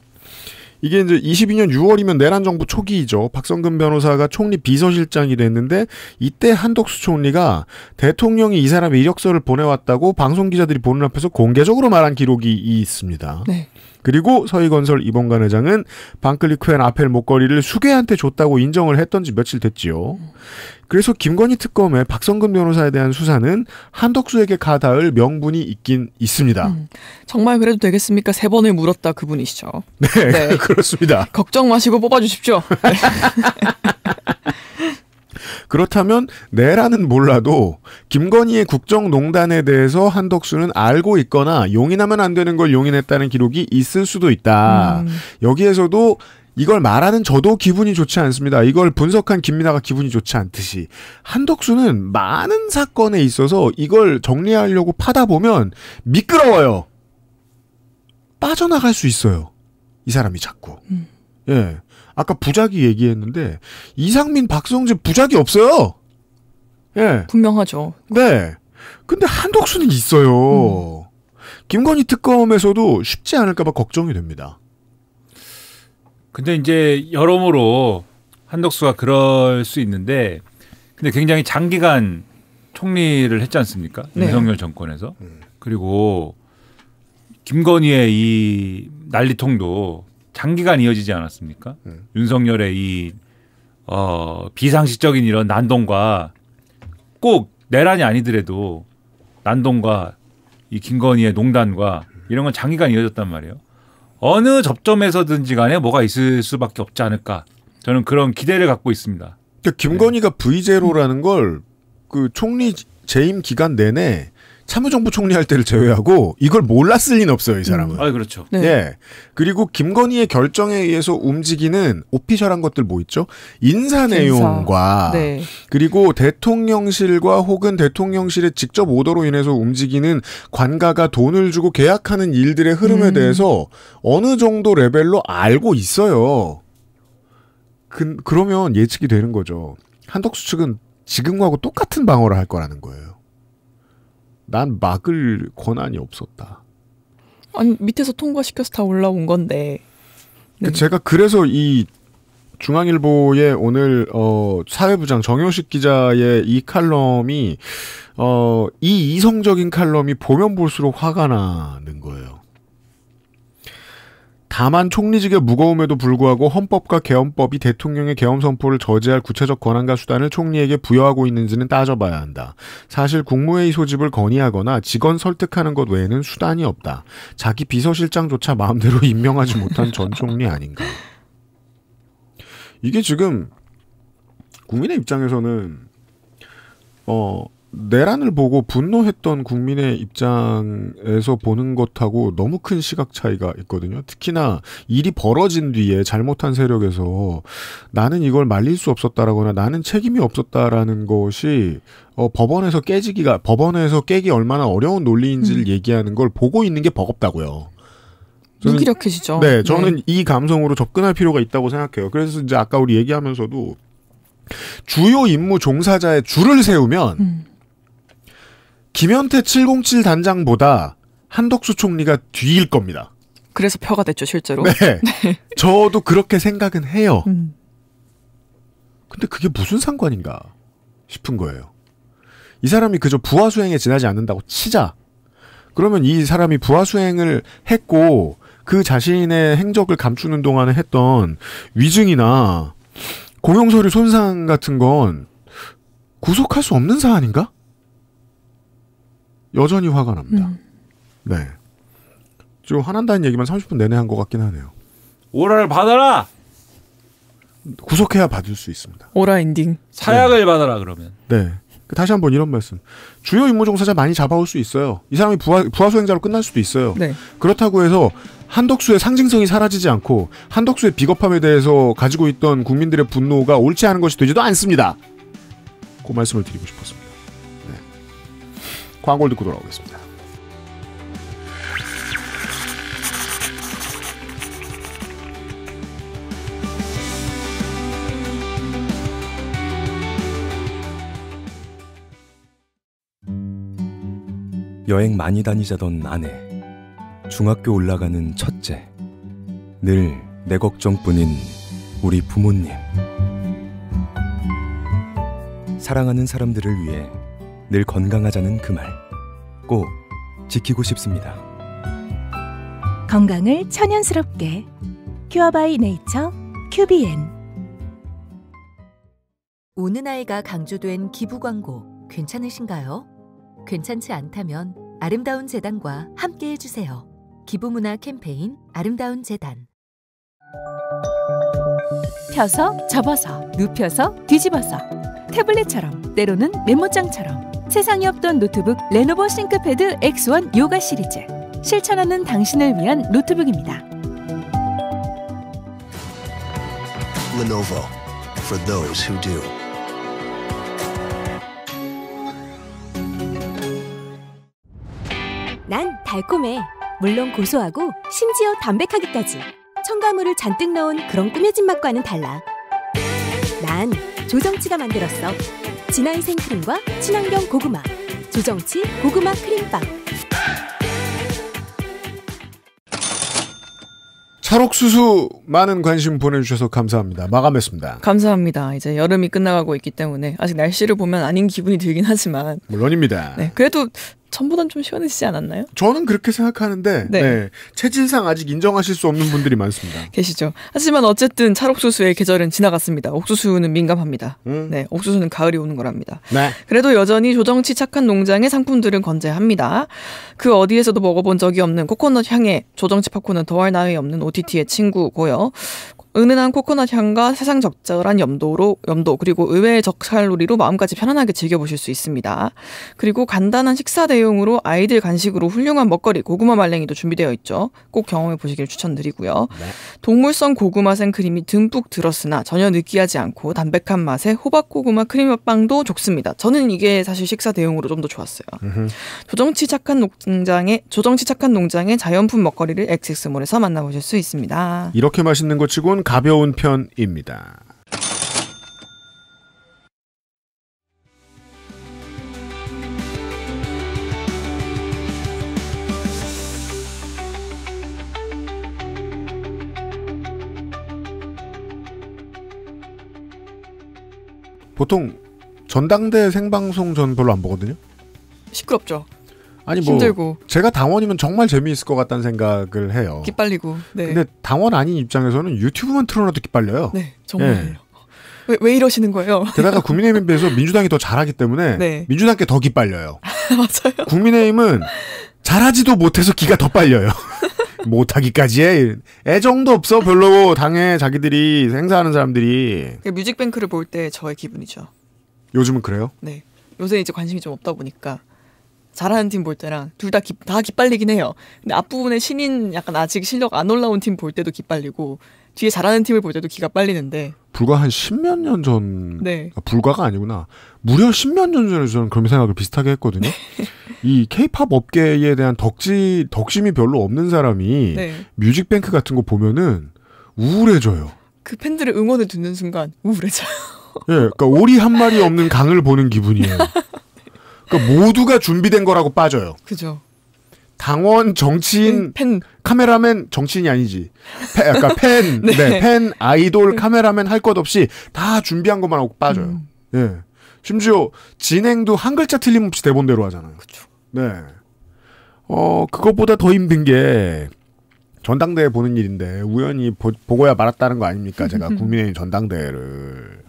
이게 이제 22년 6월이면 내란 정부 초기이죠. 박성근 변호사가 총리 비서실장이 됐는데 이때 한덕수 총리가 대통령이 이 사람의 이력서를 보내왔다고 방송기자들이 보는 앞에서 공개적으로 말한 기록이 있습니다. 네. 그리고 서희건설 이봉관 회장은 반클리크앤 아펠 목걸이를 수계한테 줬다고 인정을 했던 지 며칠 됐지요. 그래서 김건희 특검의 박성근 변호사에 대한 수사는 한덕수에게 가닿을 명분이 있긴 있습니다. 정말 그래도 되겠습니까? 3번을 물었다 그분이시죠. 네, 네. 그렇습니다. 걱정 마시고 뽑아주십시오. 네. 그렇다면 내라는 몰라도 김건희의 국정농단에 대해서 한덕수는 알고 있거나 용인하면 안 되는 걸 용인했다는 기록이 있을 수도 있다. 여기에서도 이걸 말하는 저도 기분이 좋지 않습니다. 이걸 분석한 김민아가 기분이 좋지 않듯이 한덕수는 많은 사건에 있어서 이걸 정리하려고 파다 보면 미끄러워요. 빠져나갈 수 있어요. 이 사람이 자꾸. 예. 아까 부작위 얘기했는데 이상민, 박성재 부작위 없어요. 예. 분명하죠. 네. 근데 한덕수는 있어요. 김건희 특검에서도 쉽지 않을까 봐 걱정이 됩니다. 근데 이제 여러모로 한덕수가 그럴 수 있는데 근데 굉장히 장기간 총리를 했지 않습니까? 네. 윤석열 정권에서. 그리고 김건희의 이 난리통도 장기간 이어지지 않았습니까? 윤석열의 이 비상식적인 이런 난동과 꼭 내란이 아니더라도 난동과 이 김건희의 농단과 이런 건 장기간 이어졌단 말이에요. 어느 접점에서든지 간에 뭐가 있을 수밖에 없지 않을까. 저는 그런 기대를 갖고 있습니다. 그러니까 김건희가 V0라는 걸 그 총리 재임 기간 내내 참여정부 총리할 때를 제외하고 이걸 몰랐을 리는 없어요, 이 사람은. 아, 그렇죠. 네. 예. 그리고 김건희의 결정에 의해서 움직이는 오피셜한 것들 뭐 있죠? 인사 내용과 네. 그리고 대통령실과 혹은 대통령실의 직접 오더로 인해서 움직이는 관가가 돈을 주고 계약하는 일들의 흐름에 대해서 어느 정도 레벨로 알고 있어요. 그러면 예측이 되는 거죠. 한덕수 측은 지금하고 똑같은 방어를 할 거라는 거예요. 난 막을 권한이 없었다. 아니 밑에서 통과시켜서 다 올라온 건데. 네. 제가 그래서 이 중앙일보의 오늘 사회부장 정효식 기자의 이 칼럼이 이 이성적인 칼럼이 보면 볼수록 화가 나는 거예요. 다만 총리직의 무거움에도 불구하고 헌법과 계엄법이 대통령의 계엄 선포를 저지할 구체적 권한과 수단을 총리에게 부여하고 있는지는 따져봐야 한다. 사실 국무회의 소집을 건의하거나 직원 설득하는 것 외에는 수단이 없다. 자기 비서실장조차 마음대로 임명하지 못한 전 총리 아닌가. 이게 지금 국민의 입장에서는 내란을 보고 분노했던 국민의 입장에서 보는 것하고 너무 큰 시각 차이가 있거든요. 특히나 일이 벌어진 뒤에 잘못한 세력에서 나는 이걸 말릴 수 없었다라거나 나는 책임이 없었다라는 것이 법원에서 깨기 얼마나 어려운 논리인지를 얘기하는 걸 보고 있는 게 버겁다고요. 무기력해지죠. 네, 저는 이 감성으로 접근할 필요가 있다고 생각해요. 그래서 이제 아까 우리 얘기하면서도 주요 임무 종사자의 줄을 세우면 김현태 707 단장보다 한덕수 총리가 뒤일 겁니다. 그래서 표가 됐죠, 실제로. 네. 저도 그렇게 생각은 해요. 근데 그게 무슨 상관인가 싶은 거예요. 이 사람이 그저 부하 수행에 지나지 않는다고 치자. 그러면 이 사람이 부하 수행을 했고 그 자신의 행적을 감추는 동안에 했던 위증이나 공용서류 손상 같은 건 구속할 수 없는 사안인가? 여전히 화가 납니다. 네. 좀 화난다는 얘기만 30분 내내 한 것 같긴 하네요. 오라를 받아라! 구속해야 받을 수 있습니다. 오라 엔딩. 사약을 받아라, 그러면. 네. 다시 한번 이런 말씀. 주요 임무 종사자 많이 잡아올 수 있어요. 이 사람이 부하 수행자로 끝날 수도 있어요. 네. 그렇다고 해서 한덕수의 상징성이 사라지지 않고 한덕수의 비겁함에 대해서 가지고 있던 국민들의 분노가 옳지 않은 것이 되지도 않습니다. 그 말씀을 드리고 싶었습니다. 네. 광고를 듣고 돌아오겠습니다. 여행 많이 다니자던 아내, 중학교 올라가는 첫째, 늘 내 걱정뿐인 우리 부모님. 사랑하는 사람들을 위해 늘 건강하자는 그 말, 꼭 지키고 싶습니다. 건강을 천연스럽게 큐어 바이 네이처 큐비엔. 우는 아이가 강조된 기부 광고 괜찮으신가요? 괜찮지 않다면 아름다운 재단과 함께 해주세요. 기부문화 캠페인 아름다운 재단. 펴서 접어서 눕혀서 뒤집어서 태블릿처럼, 때로는 메모장처럼 세상에 없던 노트북 레노버 싱크패드 X1 요가 시리즈. 실천하는 당신을 위한 노트북입니다. Lenovo for those who do. 난 달콤해. 물론 고소하고 심지어 담백하기까지. 첨가물을 잔뜩 넣은 그런 꾸며진 맛과는 달라. 난 조정치가 만들었어. 진한 생크림과 친환경 고구마. 조정치 고구마 크림빵. 찰옥수수 많은 관심 보내주셔서 감사합니다. 마감했습니다. 감사합니다. 이제 여름이 끝나가고 있기 때문에 아직 날씨를 보면 아닌 기분이 들긴 하지만 물론입니다. 네, 그래도 전보단 좀 시원해지지 않았나요? 저는 그렇게 생각하는데 네. 네, 체질상 아직 인정하실 수 없는 분들이 많습니다. 계시죠. 하지만 어쨌든 찰옥수수의 계절은 지나갔습니다. 옥수수는 민감합니다. 네, 옥수수는 가을이 오는 거랍니다. 네. 그래도 여전히 조정치 착한 농장의 상품들은 건재합니다. 그 어디에서도 먹어본 적이 없는 코코넛 향에 조정치 팝콘은 더할 나위 없는 OTT의 친구고요. 은은한 코코넛 향과 세상 적절한 염도 그리고 의외의 저칼로리로 마음까지 편안하게 즐겨보실 수 있습니다. 그리고 간단한 식사 대용으로 아이들 간식으로 훌륭한 먹거리 고구마 말랭이도 준비되어 있죠. 꼭 경험해 보시길 추천드리고요. 네. 동물성 고구마 생크림이 듬뿍 들었으나 전혀 느끼하지 않고 담백한 맛의 호박 고구마 크림빵도 좋습니다. 저는 이게 사실 식사 대용으로 좀 더 좋았어요. 조정치 착한 농장의 자연품 먹거리를 XX몰에서 만나보실 수 있습니다. 이렇게 맛있는 것 치곤 가벼운 편입니다. 보통 전당대 생방송 전 별로 안 보거든요. 시끄럽죠. 아니 힘들고. 제가 당원이면 정말 재미있을 것 같다는 생각을 해요. 기빨리고. 네. 근데 당원 아닌 입장에서는 유튜브만 틀어놔도 기빨려요. 네, 정말요. 네. 왜 이러시는 거예요? 게다가 국민의힘에 비해서 민주당이 더 잘하기 때문에 네. 민주당께 더 기빨려요. 맞아요. 국민의힘은 잘하지도 못해서 기가 더 빨려요. 못하기까지 해. 애정도 없어 별로 당에 자기들이 행사하는 사람들이. 뮤직뱅크를 볼 때 저의 기분이죠. 요즘은 그래요? 네. 요새 이제 관심이 좀 없다 보니까 잘하는 팀 볼 때랑 둘 다 기빨리긴 해요. 근데 앞부분에 신인 약간 아직 실력 안 올라온 팀 볼 때도 기빨리고 뒤에 잘하는 팀을 볼 때도 기가 빨리는데 불과 한 10몇 년 전 네. 불과가 아니구나. 무려 10몇 년 전에 저는 그런 생각을 비슷하게 했거든요. 이 K-팝 업계에 대한 덕심이 별로 없는 사람이 네. 뮤직뱅크 같은 거 보면은 우울해져요. 그 팬들의 응원을 듣는 순간 우울해져요. 예, 그러니까 오리 한 마리 없는 강을 보는 기분이에요. 그러니까 모두가 준비된 거라고 빠져요. 그죠. 당원, 정치인, 팬. 카메라맨, 정치인이 아니지. 그러니까 팬, 네. 네, 팬, 아이돌, 카메라맨 할 것 없이 다 준비한 것만 하고 빠져요. 예. 심지어 진행도 한 글자 틀림없이 대본대로 하잖아요. 그렇죠. 네. 그것보다 더 힘든 게 전당대회 보는 일인데 우연히 보고야 말았다는 거 아닙니까? 제가 국민의힘 전당대회를.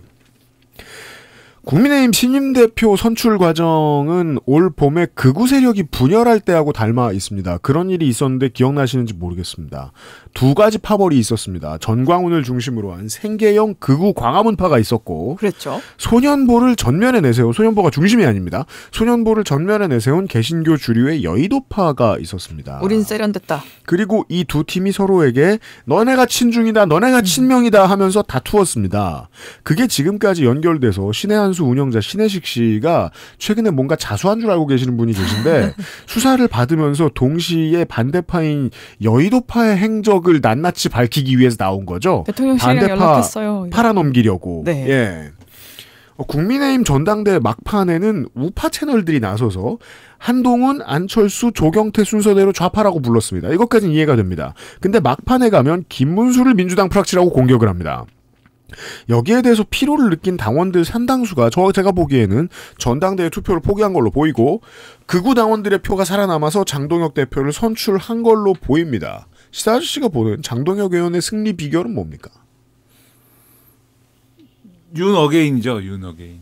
국민의힘 신임 대표 선출 과정은 올 봄에 극우 세력이 분열할 때하고 닮아 있습니다. 그런 일이 있었는데 기억나시는지 모르겠습니다. 두 가지 파벌이 있었습니다. 전광훈을 중심으로 한 생계형 극우 광화문파가 있었고, 그랬죠. 소년보를 전면에 내세운, 소년보가 중심이 아닙니다. 소년보를 전면에 내세운 개신교 주류의 여의도파가 있었습니다. 우린 세련됐다. 그리고 이 두 팀이 서로에게 너네가 친중이다, 너네가 친명이다 하면서 다투었습니다. 그게 지금까지 연결돼서 신의 한수 운영자 신혜식 씨가 최근에 뭔가 자수한 줄 알고 계시는 분이 계신데 수사를 받으면서 동시에 반대파인 여의도파의 행적을 낱낱이 밝히기 위해서 나온 거죠. 대통령실이랑 연락했어요. 팔아넘기려고. 네. 예. 국민의힘 전당대 막판에는 우파 채널들이 나서서 한동훈, 안철수, 조경태 순서대로 좌파라고 불렀습니다. 이것까지는 이해가 됩니다. 근데 막판에 가면 김문수를 민주당 프락치라고 공격을 합니다. 여기에 대해서 피로를 느낀 당원들 상당수가 제가 보기에는 전당대회 투표를 포기한 걸로 보이고 극우 당원들의 표가 살아남아서 장동혁 대표를 선출한 걸로 보입니다. 시사 아저씨가 보는 장동혁 의원의 승리 비결은 뭡니까? 윤어게인이죠. 윤어게인.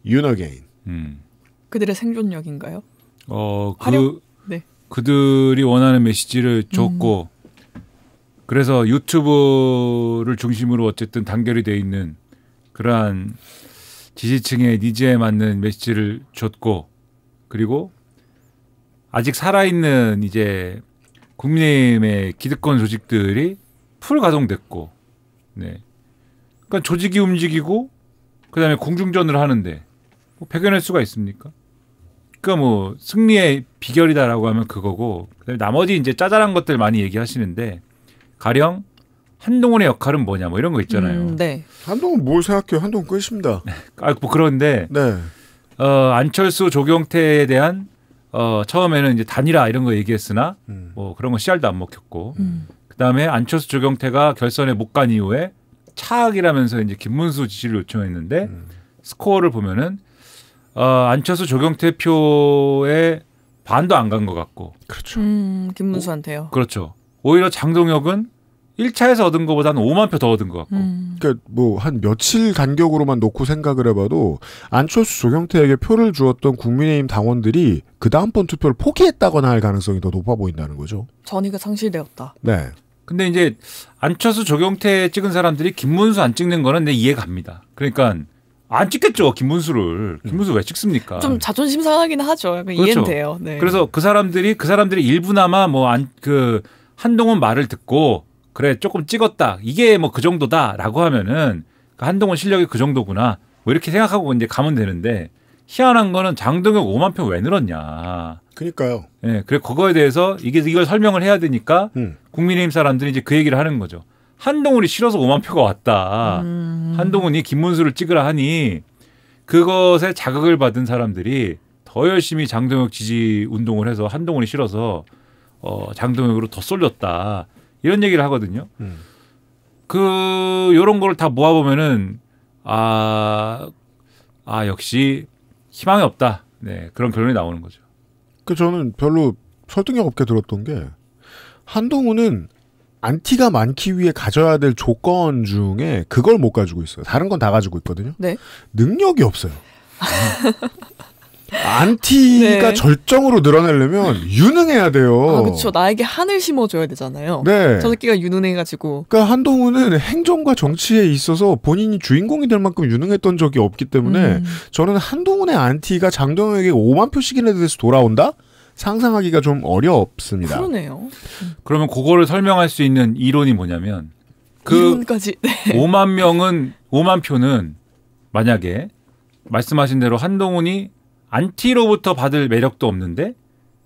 윤어게인. 그들의 생존력인가요? 네. 그들이 원하는 메시지를 줬고 그래서 유튜브를 중심으로 어쨌든 단결이 돼 있는 그러한 지지층의 니즈에 맞는 메시지를 줬고 그리고 아직 살아있는 이제 국민의힘의 기득권 조직들이 풀 가동됐고, 네. 그러니까 조직이 움직이고 그다음에 공중전을 하는데 뭐 배겨낼 수가 있습니까? 그러니까 뭐 승리의 비결이다라고 하면 그거고, 그다음에 나머지 이제 짜잘한 것들 많이 얘기하시는데 가령 한동훈의 역할은 뭐냐 뭐 이런 거 있잖아요. 네. 한동훈 뭘 생각해요? 한동훈 끝입니다. 아, 뭐 그런데 네. 안철수 조경태에 대한 처음에는 이제 단일화 이런 거 얘기했으나 뭐 그런 거 씨알도 안 먹혔고 그다음에 안철수 조경태가 결선에 못 간 이후에 차악이라면서 이제 김문수 지지를 요청했는데 스코어를 보면은 안철수 조경태 표의 반도 안 간 것 같고. 그렇죠. 김문수한테요. 그렇죠. 오히려 장동혁은 1차에서 얻은 것보다는 5만 표 더 얻은 것 같고. 그러니까 뭐 한 며칠 간격으로만 놓고 생각을 해봐도 안철수 조경태에게 표를 주었던 국민의힘 당원들이 그 다음번 투표를 포기했다거나 할 가능성이 더 높아 보인다는 거죠. 전의가 상실되었다. 네. 근데 이제 안철수 조경태 찍은 사람들이 김문수 안 찍는 거는 내 이해 갑니다. 그러니까 안 찍겠죠, 김문수를. 김문수 왜 찍습니까? 좀 자존심 상하긴 하죠. 약간 그렇죠. 이해는 돼요. 네. 그래서 그 사람들이 일부나마 그 한동훈 말을 듣고 그래 조금 찍었다. 이게 뭐 그 정도다라고 하면은 한동훈 실력이 그 정도구나. 뭐 이렇게 생각하고 이제 가면 되는데 희한한 거는 장동혁 5만 표 왜 늘었냐. 그러니까요. 네, 그래 그거에 대해서 이걸 설명을 해야 되니까 국민의힘 사람들이 이제 그 얘기를 하는 거죠. 한동훈이 싫어서 5만 표가 왔다. 한동훈이 김문수를 찍으라 하니 그것에 자극을 받은 사람들이 더 열심히 장동혁 지지 운동을 해서 한동훈이 싫어서 장동혁으로 더 쏠렸다. 이런 얘기를 하거든요. 요런 거를 다 모아보면은 역시 희망이 없다. 네, 그런 결론이 나오는 거죠. 저는 별로 설득력 없게 들었던 게 한동훈은 안티가 많기 위해 가져야 될 조건 중에 그걸 못 가지고 있어요. 다른 건 다 가지고 있거든요. 네. 능력이 없어요. 안티가 네. 절정으로 늘어나려면 유능해야 돼요. 아, 그렇죠. 나에게 한을 심어줘야 되잖아요. 네. 저 새끼가 유능해가지고. 그러니까 한동훈은 행정과 정치에 있어서 본인이 주인공이 될 만큼 유능했던 적이 없기 때문에 저는 한동훈의 안티가 장동혁에게 5만 표씩이나 돼서 돌아온다? 상상하기가 좀 어렵습니다. 그러네요. 그러면 그거를 설명할 수 있는 이론이 뭐냐면 이론까지. 네. 5만 표는 만약에 말씀하신 대로 한동훈이 안티로부터 받을 매력도 없는데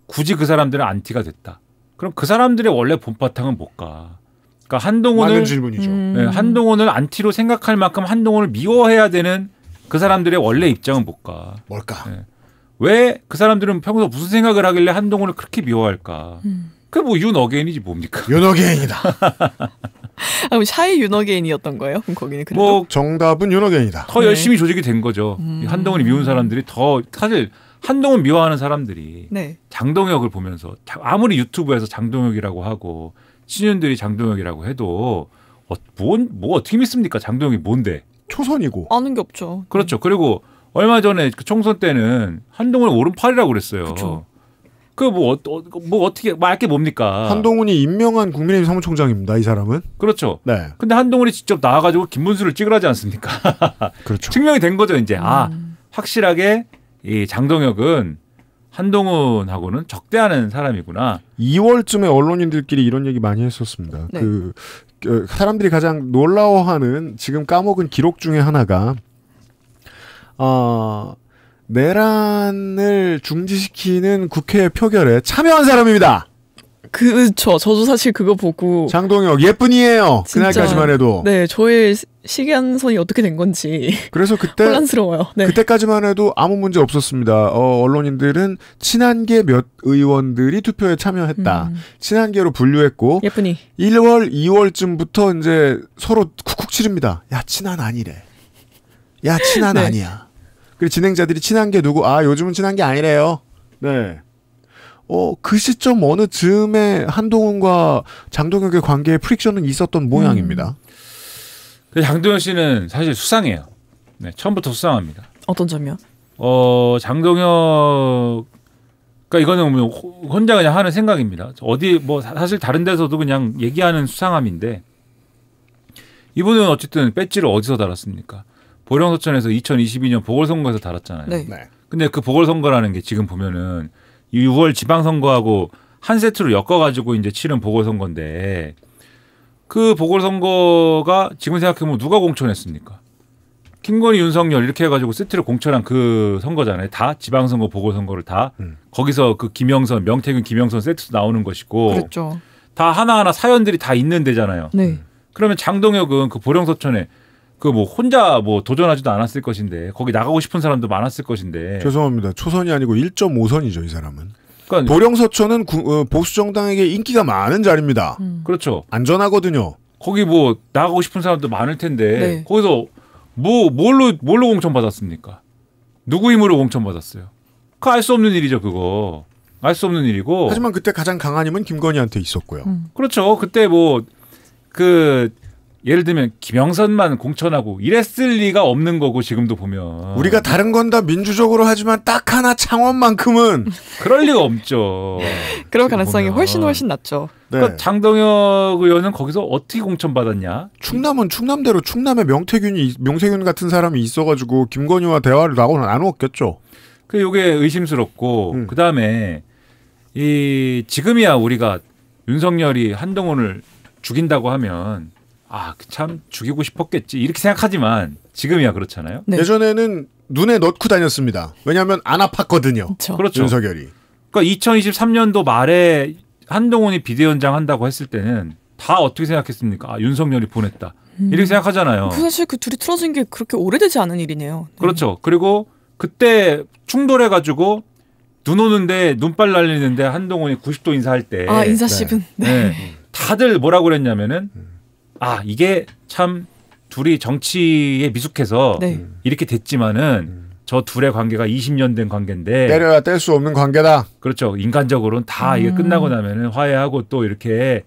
굳이 그 사람들은 안티가 됐다. 그럼 그 사람들의 원래 본바탕은 뭘까? 그러니까 한동훈을 맞는 질문이죠. 네, 한동훈을 안티로 생각할 만큼 한동훈을 미워해야 되는 그 사람들의 원래 입장은 뭘까? 네. 왜 그 사람들은 평소 무슨 생각을 하길래 한동훈을 그렇게 미워할까? 그게 뭐 윤어게인이지 뭡니까? 윤어게인이다. 그럼 샤이 윤어게인이었던 거예요? 그럼 거기는 그래도? 뭐 정답은 윤어게인이다. 더 열심히 조직이 된 거죠. 한동훈이 미운 사람들이 더 사실 한동훈 미워하는 사람들이 네. 장동혁을 보면서 아무리 유튜브에서 장동혁이라고 하고 친윤들이 장동혁이라고 해도 뭐 어떻게 믿습니까? 장동혁이 뭔데? 초선이고. 아는 게 없죠. 그렇죠. 그리고 얼마 전에 그 총선 때는 한동훈이 오른팔이라고 그랬어요. 그렇죠. 뭐 어떻게 말게 뭡니까? 한동훈이 임명한 국민의힘 사무총장입니다. 이 사람은. 그렇죠. 네. 근데 한동훈이 직접 나와가지고 김문수를 찍으라지 않습니까? 그렇죠. 증명이 된 거죠. 이제 확실하게 이 장동혁은 한동훈하고는 적대하는 사람이구나. 2월쯤에 언론인들끼리 이런 얘기 많이 했었습니다. 네. 사람들이 가장 놀라워하는 지금 까먹은 기록 중에 하나가 내란을 중지시키는 국회 표결에 참여한 사람입니다. 그렇죠. 저도 사실 그거 보고 장동혁 예쁜이에요. 진짜, 그날까지만 해도. 네, 저의 시간선이 어떻게 된 건지 그래서 그때 혼란스러워요. 네. 그때까지만 해도 아무 문제 없었습니다. 언론인들은 친한계 몇 의원들이 투표에 참여했다. 친한계로 분류했고 예쁜이 1월, 2월쯤부터 이제 서로 쿡쿡 치릅니다. 야 친한 아니래. 야 친한 네. 아니야. 그리고 진행자들이 친한계 누구? 요즘은 친한계 아니래요. 네. 그 시점 어느 즈음에 한동훈과 장동혁의 관계에 프릭션은 있었던 모양입니다. 장동혁 씨는 사실 수상해요. 네, 처음부터 수상합니다. 어떤 점이요? 장동혁, 그러니까 이거는 뭐 혼자 그냥 하는 생각입니다. 어디 뭐 사실 다른 데서도 그냥 얘기하는 수상함인데 이분은 어쨌든 배지를 어디서 달았습니까? 보령서천에서 2022년 보궐선거에서 달았잖아요. 네. 근데 그 보궐선거라는 게 지금 보면은 6월 지방선거하고 한 세트로 엮어가지고 이제 치른 보궐선거인데 그 보궐선거가 지금 생각해보면 누가 공천했습니까? 김건희, 윤석열 이렇게 해가지고 세트를 공천한 그 선거잖아요. 다 지방선거, 보궐선거를 다 거기서 그 김영선, 명태균, 김영선 세트도 나오는 것이고 그렇죠. 다 하나하나 사연들이 다 있는 데잖아요. 네. 그러면 장동혁은 그 보령서천에 그 뭐 혼자 뭐 도전하지도 않았을 것인데 거기 나가고 싶은 사람도 많았을 것인데. 죄송합니다. 초선이 아니고 1.5선이죠, 이 사람은. 그러니까 보령서천은 보수 정당에게 인기가 많은 자리입니다. 그렇죠. 안전하거든요. 거기 뭐 나가고 싶은 사람도 많을 텐데 네. 거기서 뭘로 공천 받았습니까? 누구 힘으로 공천 받았어요? 그거 알 수 없는 일이죠, 그거. 알 수 없는 일이고. 하지만 그때 가장 강한 힘은 김건희한테 있었고요. 그렇죠. 그때 뭐 예를 들면 김영선만 공천하고 이랬을 리가 없는 거고 지금도 보면 우리가 다른 건 다 민주적으로 하지만 딱 하나 창원만큼은 그럴 리가 없죠. 그럴 가능성이 훨씬 낮죠. 네. 그러니까 장동혁 의원은 거기서 어떻게 공천받았냐? 충남은 충남대로 충남에 명태균 같은 사람이 있어가지고 김건희와 대화를 나누었겠죠. 그 요게 의심스럽고 그다음에 지금이야 우리가 윤석열이 한동훈을 죽인다고 하면 참 죽이고 싶었겠지 이렇게 생각하지만 지금이야 그렇잖아요. 네. 예전에는 눈에 넣고 다녔습니다. 왜냐하면 안 아팠거든요. 그렇죠. 윤석열이. 그러니까 2023년도 말에 한동훈이 비대위원장 한다고 했을 때는 다 어떻게 생각했습니까? 윤석열이 보냈다. 이렇게 생각하잖아요. 사실 그 둘이 틀어진 게 그렇게 오래되지 않은 일이네요. 네. 그렇죠. 그리고 그때 충돌해가지고 눈 오는데 눈발 날리는데 한동훈이 90도 인사할 때 인사십은 네. 다들 뭐라고 그랬냐면은 이게 참 둘이 정치에 미숙해서 이렇게 됐지만은 저 둘의 관계가 20년 된 관계인데 때려야 뗄 수 없는 관계다. 그렇죠. 인간적으로는 다 이게 끝나고 나면은 화해하고 또 이렇게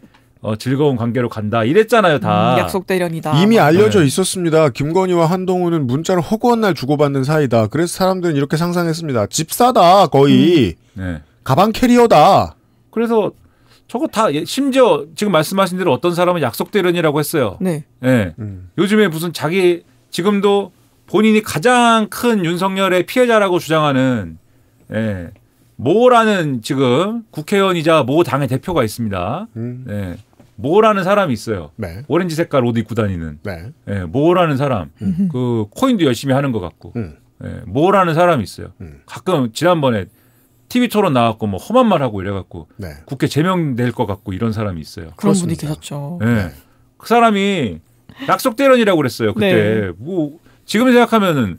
즐거운 관계로 간다 이랬잖아요. 다 약속 대련이다. 이미 알려져 있었습니다. 김건희와 한동훈은 문자를 허구한 날 주고받는 사이다. 그래서 사람들은 이렇게 상상했습니다. 집사다 거의. 가방 캐리어다. 그래서 저거 다 심지어 지금 말씀하신 대로 어떤 사람은 약속 대련이라고 했어요. 네. 요즘에 무슨 지금도 본인이 가장 큰 윤석열의 피해자라고 주장하는 모라는 지금 국회의원이자 모 당의 대표가 있습니다. 모라는 사람이 있어요. 네. 오렌지 색깔 옷 입고 다니는 모라는 사람. 그 코인도 열심히 하는 것 같고 모라는 사람이 있어요. 가끔 지난번에 TV 토론 나왔고 뭐 험한 말 하고 이래갖고 국회 제명될 것 같고 이런 사람이 있어요. 그런 분이 계셨죠. 그 사람이 약속 대련이라고 그랬어요. 그때 뭐 지금 생각하면은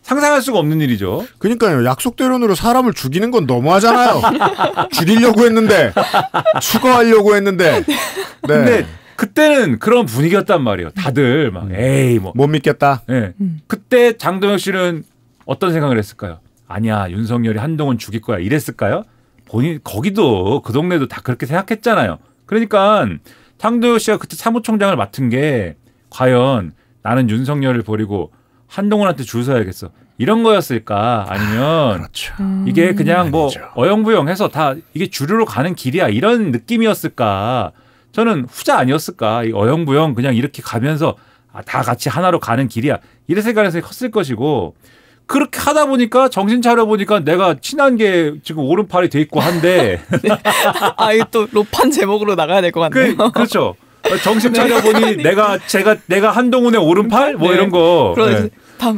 상상할 수가 없는 일이죠. 그러니까요. 약속 대련으로 사람을 죽이는 건 너무하잖아요. 죽이려고 했는데 추가하려고 했는데. 근데 그때는 그런 분위기였단 말이에요. 다들 막 에이 뭐 못 믿겠다. 그때 장동혁 씨는 어떤 생각을 했을까요? 아니야 윤석열이 한동훈 죽일 거야 이랬을까요? 본인 거기도 그 동네도 다 그렇게 생각했잖아요. 그러니까 장동혁 씨가 그때 사무총장을 맡은 게 과연 나는 윤석열을 버리고 한동훈한테 줄 서야겠어 이런 거였을까? 아니면 그렇죠. 이게 그냥 뭐 어영부영해서 다 이게 주류로 가는 길이야 이런 느낌이었을까? 저는 후자 아니었을까? 이 어영부영 그냥 이렇게 가면서 다 같이 하나로 가는 길이야 이랬을 가능성이 컸을 것이고 그렇게 하다 보니까 정신 차려 보니까 내가 친한 게 지금 오른팔이 돼 있고 한데 또 로판 제목으로 나가야 될 것 같네요. 그렇죠. 정신 차려 보니 내가 한동훈의 오른팔 뭐 이런 거.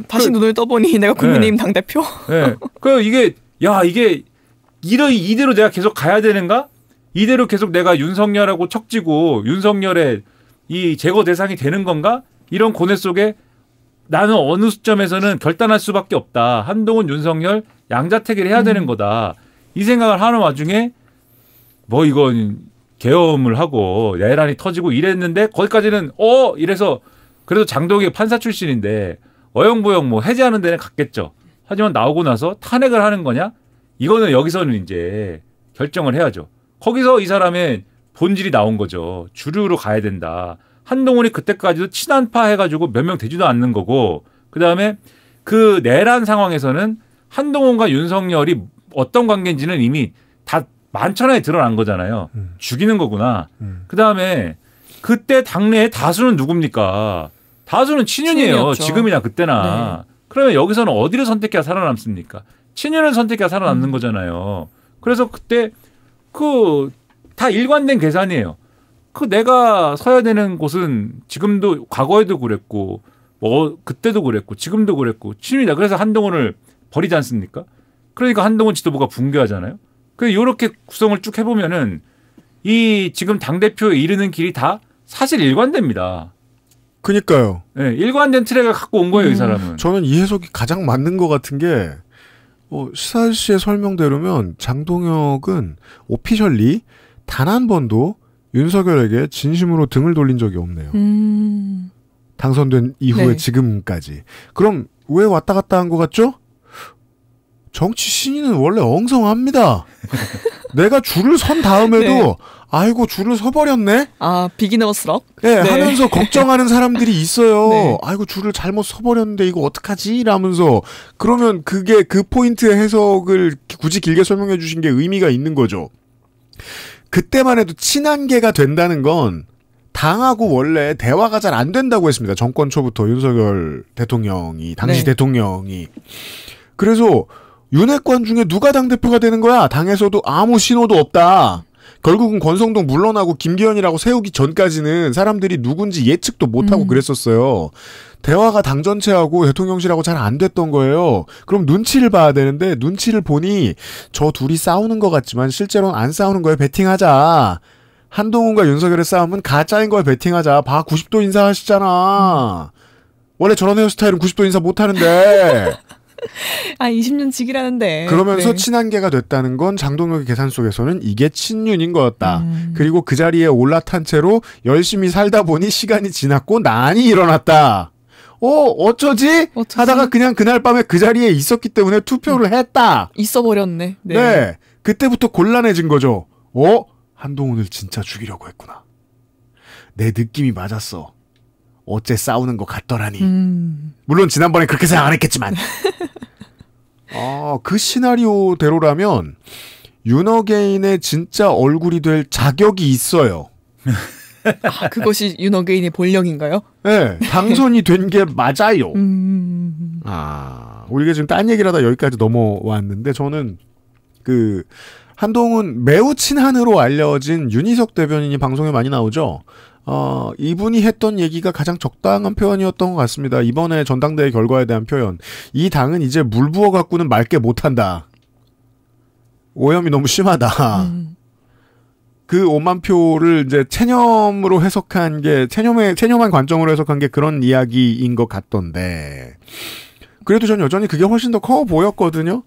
다시 눈을 떠보니 내가 국민의힘 당 대표. 이게 이대로 내가 계속 가야 되는가? 이대로 계속 내가 윤석열하고 척지고 윤석열의 이 제거 대상이 되는 건가? 이런 고뇌 속에 나는 어느 시점에서는 결단할 수밖에 없다. 한동훈, 윤석열 양자택일을 해야 되는 거다. 이 생각을 하는 와중에 뭐 이건 계엄을 하고 내란이 터지고 이랬는데 거기까지는 이래서 그래도 장동혁이 판사 출신인데 어영부영 뭐 해제하는 데는 갔겠죠. 하지만 나오고 나서 탄핵을 하는 거냐? 이거는 여기서는 이제 결정을 해야죠. 거기서 이 사람의 본질이 나온 거죠. 주류로 가야 된다. 한동훈이 그때까지도 친한파 해가지고 몇 명 되지도 않는 거고 그다음에 그 내란 상황에서는 한동훈과 윤석열이 어떤 관계인지는 이미 다 만천하에 드러난 거잖아요. 죽이는 거구나. 그다음에 그때 당내의 다수는 누굽니까? 다수는 친윤이에요. 친윤이었죠. 지금이나 그때나. 네. 그러면 여기서는 어디를 선택해야 살아남습니까? 친윤을 선택해야 살아남는 거잖아요. 그래서 그때 그 다 일관된 계산이에요. 그 내가 서야 되는 곳은 지금도 과거에도 그랬고 뭐 그때도 그랬고 지금도 그랬고 친윤이다. 그래서 한동훈을 버리지 않습니까? 그러니까 한동훈 지도부가 붕괴하잖아요. 그 이렇게 구성을 쭉 해보면은 이 지금 당 대표에 이르는 길이 다 사실 일관됩니다. 그니까요. 네, 일관된 트랙을 갖고 온 거예요, 이 사람은. 저는 이 해석이 가장 맞는 것 같은 게 시사 씨의 설명대로면 장동혁은 오피셜리 단 한 번도 윤석열에게 진심으로 등을 돌린 적이 없네요. 당선된 이후에 네. 지금까지. 그럼 왜 왔다 갔다 한 것 같죠? 정치 신인은 원래 엉성합니다. 내가 줄을 선 다음에도 네. 아이고 줄을 서버렸네? 아, 비기너스럽? 네, 하면서 걱정하는 사람들이 있어요. 네. 아이고 줄을 잘못 서버렸는데 이거 어떡하지? 라면서 그러면 그게 그 포인트의 해석을 굳이 길게 설명해 주신 게 의미가 있는 거죠. 그때만 해도 친한계가 된다는 건 당하고 원래 대화가 잘 안 된다고 했습니다. 정권 초부터 윤석열 대통령이 당시 네. 대통령이. 그래서 윤핵관 중에 누가 당대표가 되는 거야? 당에서도 아무 신호도 없다. 결국은 권성동 물러나고 김기현이라고 세우기 전까지는 사람들이 누군지 예측도 못하고 그랬었어요. 대화가 당 전체하고 대통령실하고 잘 안 됐던 거예요. 그럼 눈치를 봐야 되는데 눈치를 보니 저 둘이 싸우는 것 같지만 실제로는 안 싸우는 거에 베팅하자. 한동훈과 윤석열의 싸움은 가짜인 거에 베팅하자. 봐 90도 인사 하시잖아. 원래 저런 헤어스타일은 90도 인사 못하는데. 아, 20년 직이라는데. 그러면서 네. 친한계가 됐다는 건 장동혁의 계산 속에서는 이게 친윤인 거였다. 그리고 그 자리에 올라탄 채로 열심히 살다 보니 시간이 지났고 난이 일어났다. 어쩌지? 하다가 그냥 그날 밤에 그 자리에 있었기 때문에 투표를 했다. 있어버렸네. 네. 네. 그때부터 곤란해진 거죠. 한동훈을 진짜 죽이려고 했구나. 내 느낌이 맞았어. 어째 싸우는 것 같더라니. 물론 지난번에 그렇게 생각 안 했겠지만. 그 시나리오대로라면 윤어게인의 진짜 얼굴이 될 자격이 있어요. 아, 그것이 윤어게인의 본령인가요? 네. 당선이 된 게 맞아요. 우리가 지금 딴 얘기를 하다 여기까지 넘어왔는데 저는 한동훈 매우 친한으로 알려진 윤희석 대변인이 방송에 많이 나오죠. 이분이 했던 얘기가 가장 적당한 표현이었던 것 같습니다. 이번에 전당대회 결과에 대한 표현. 이 당은 이제 물 부어갖고는 맑게 못한다. 오염이 너무 심하다. 그 5만 표를 이제 체념으로 해석한 게, 체념한 관점으로 해석한 게 그런 이야기인 것 같던데. 그래도 전 여전히 그게 훨씬 더 커 보였거든요.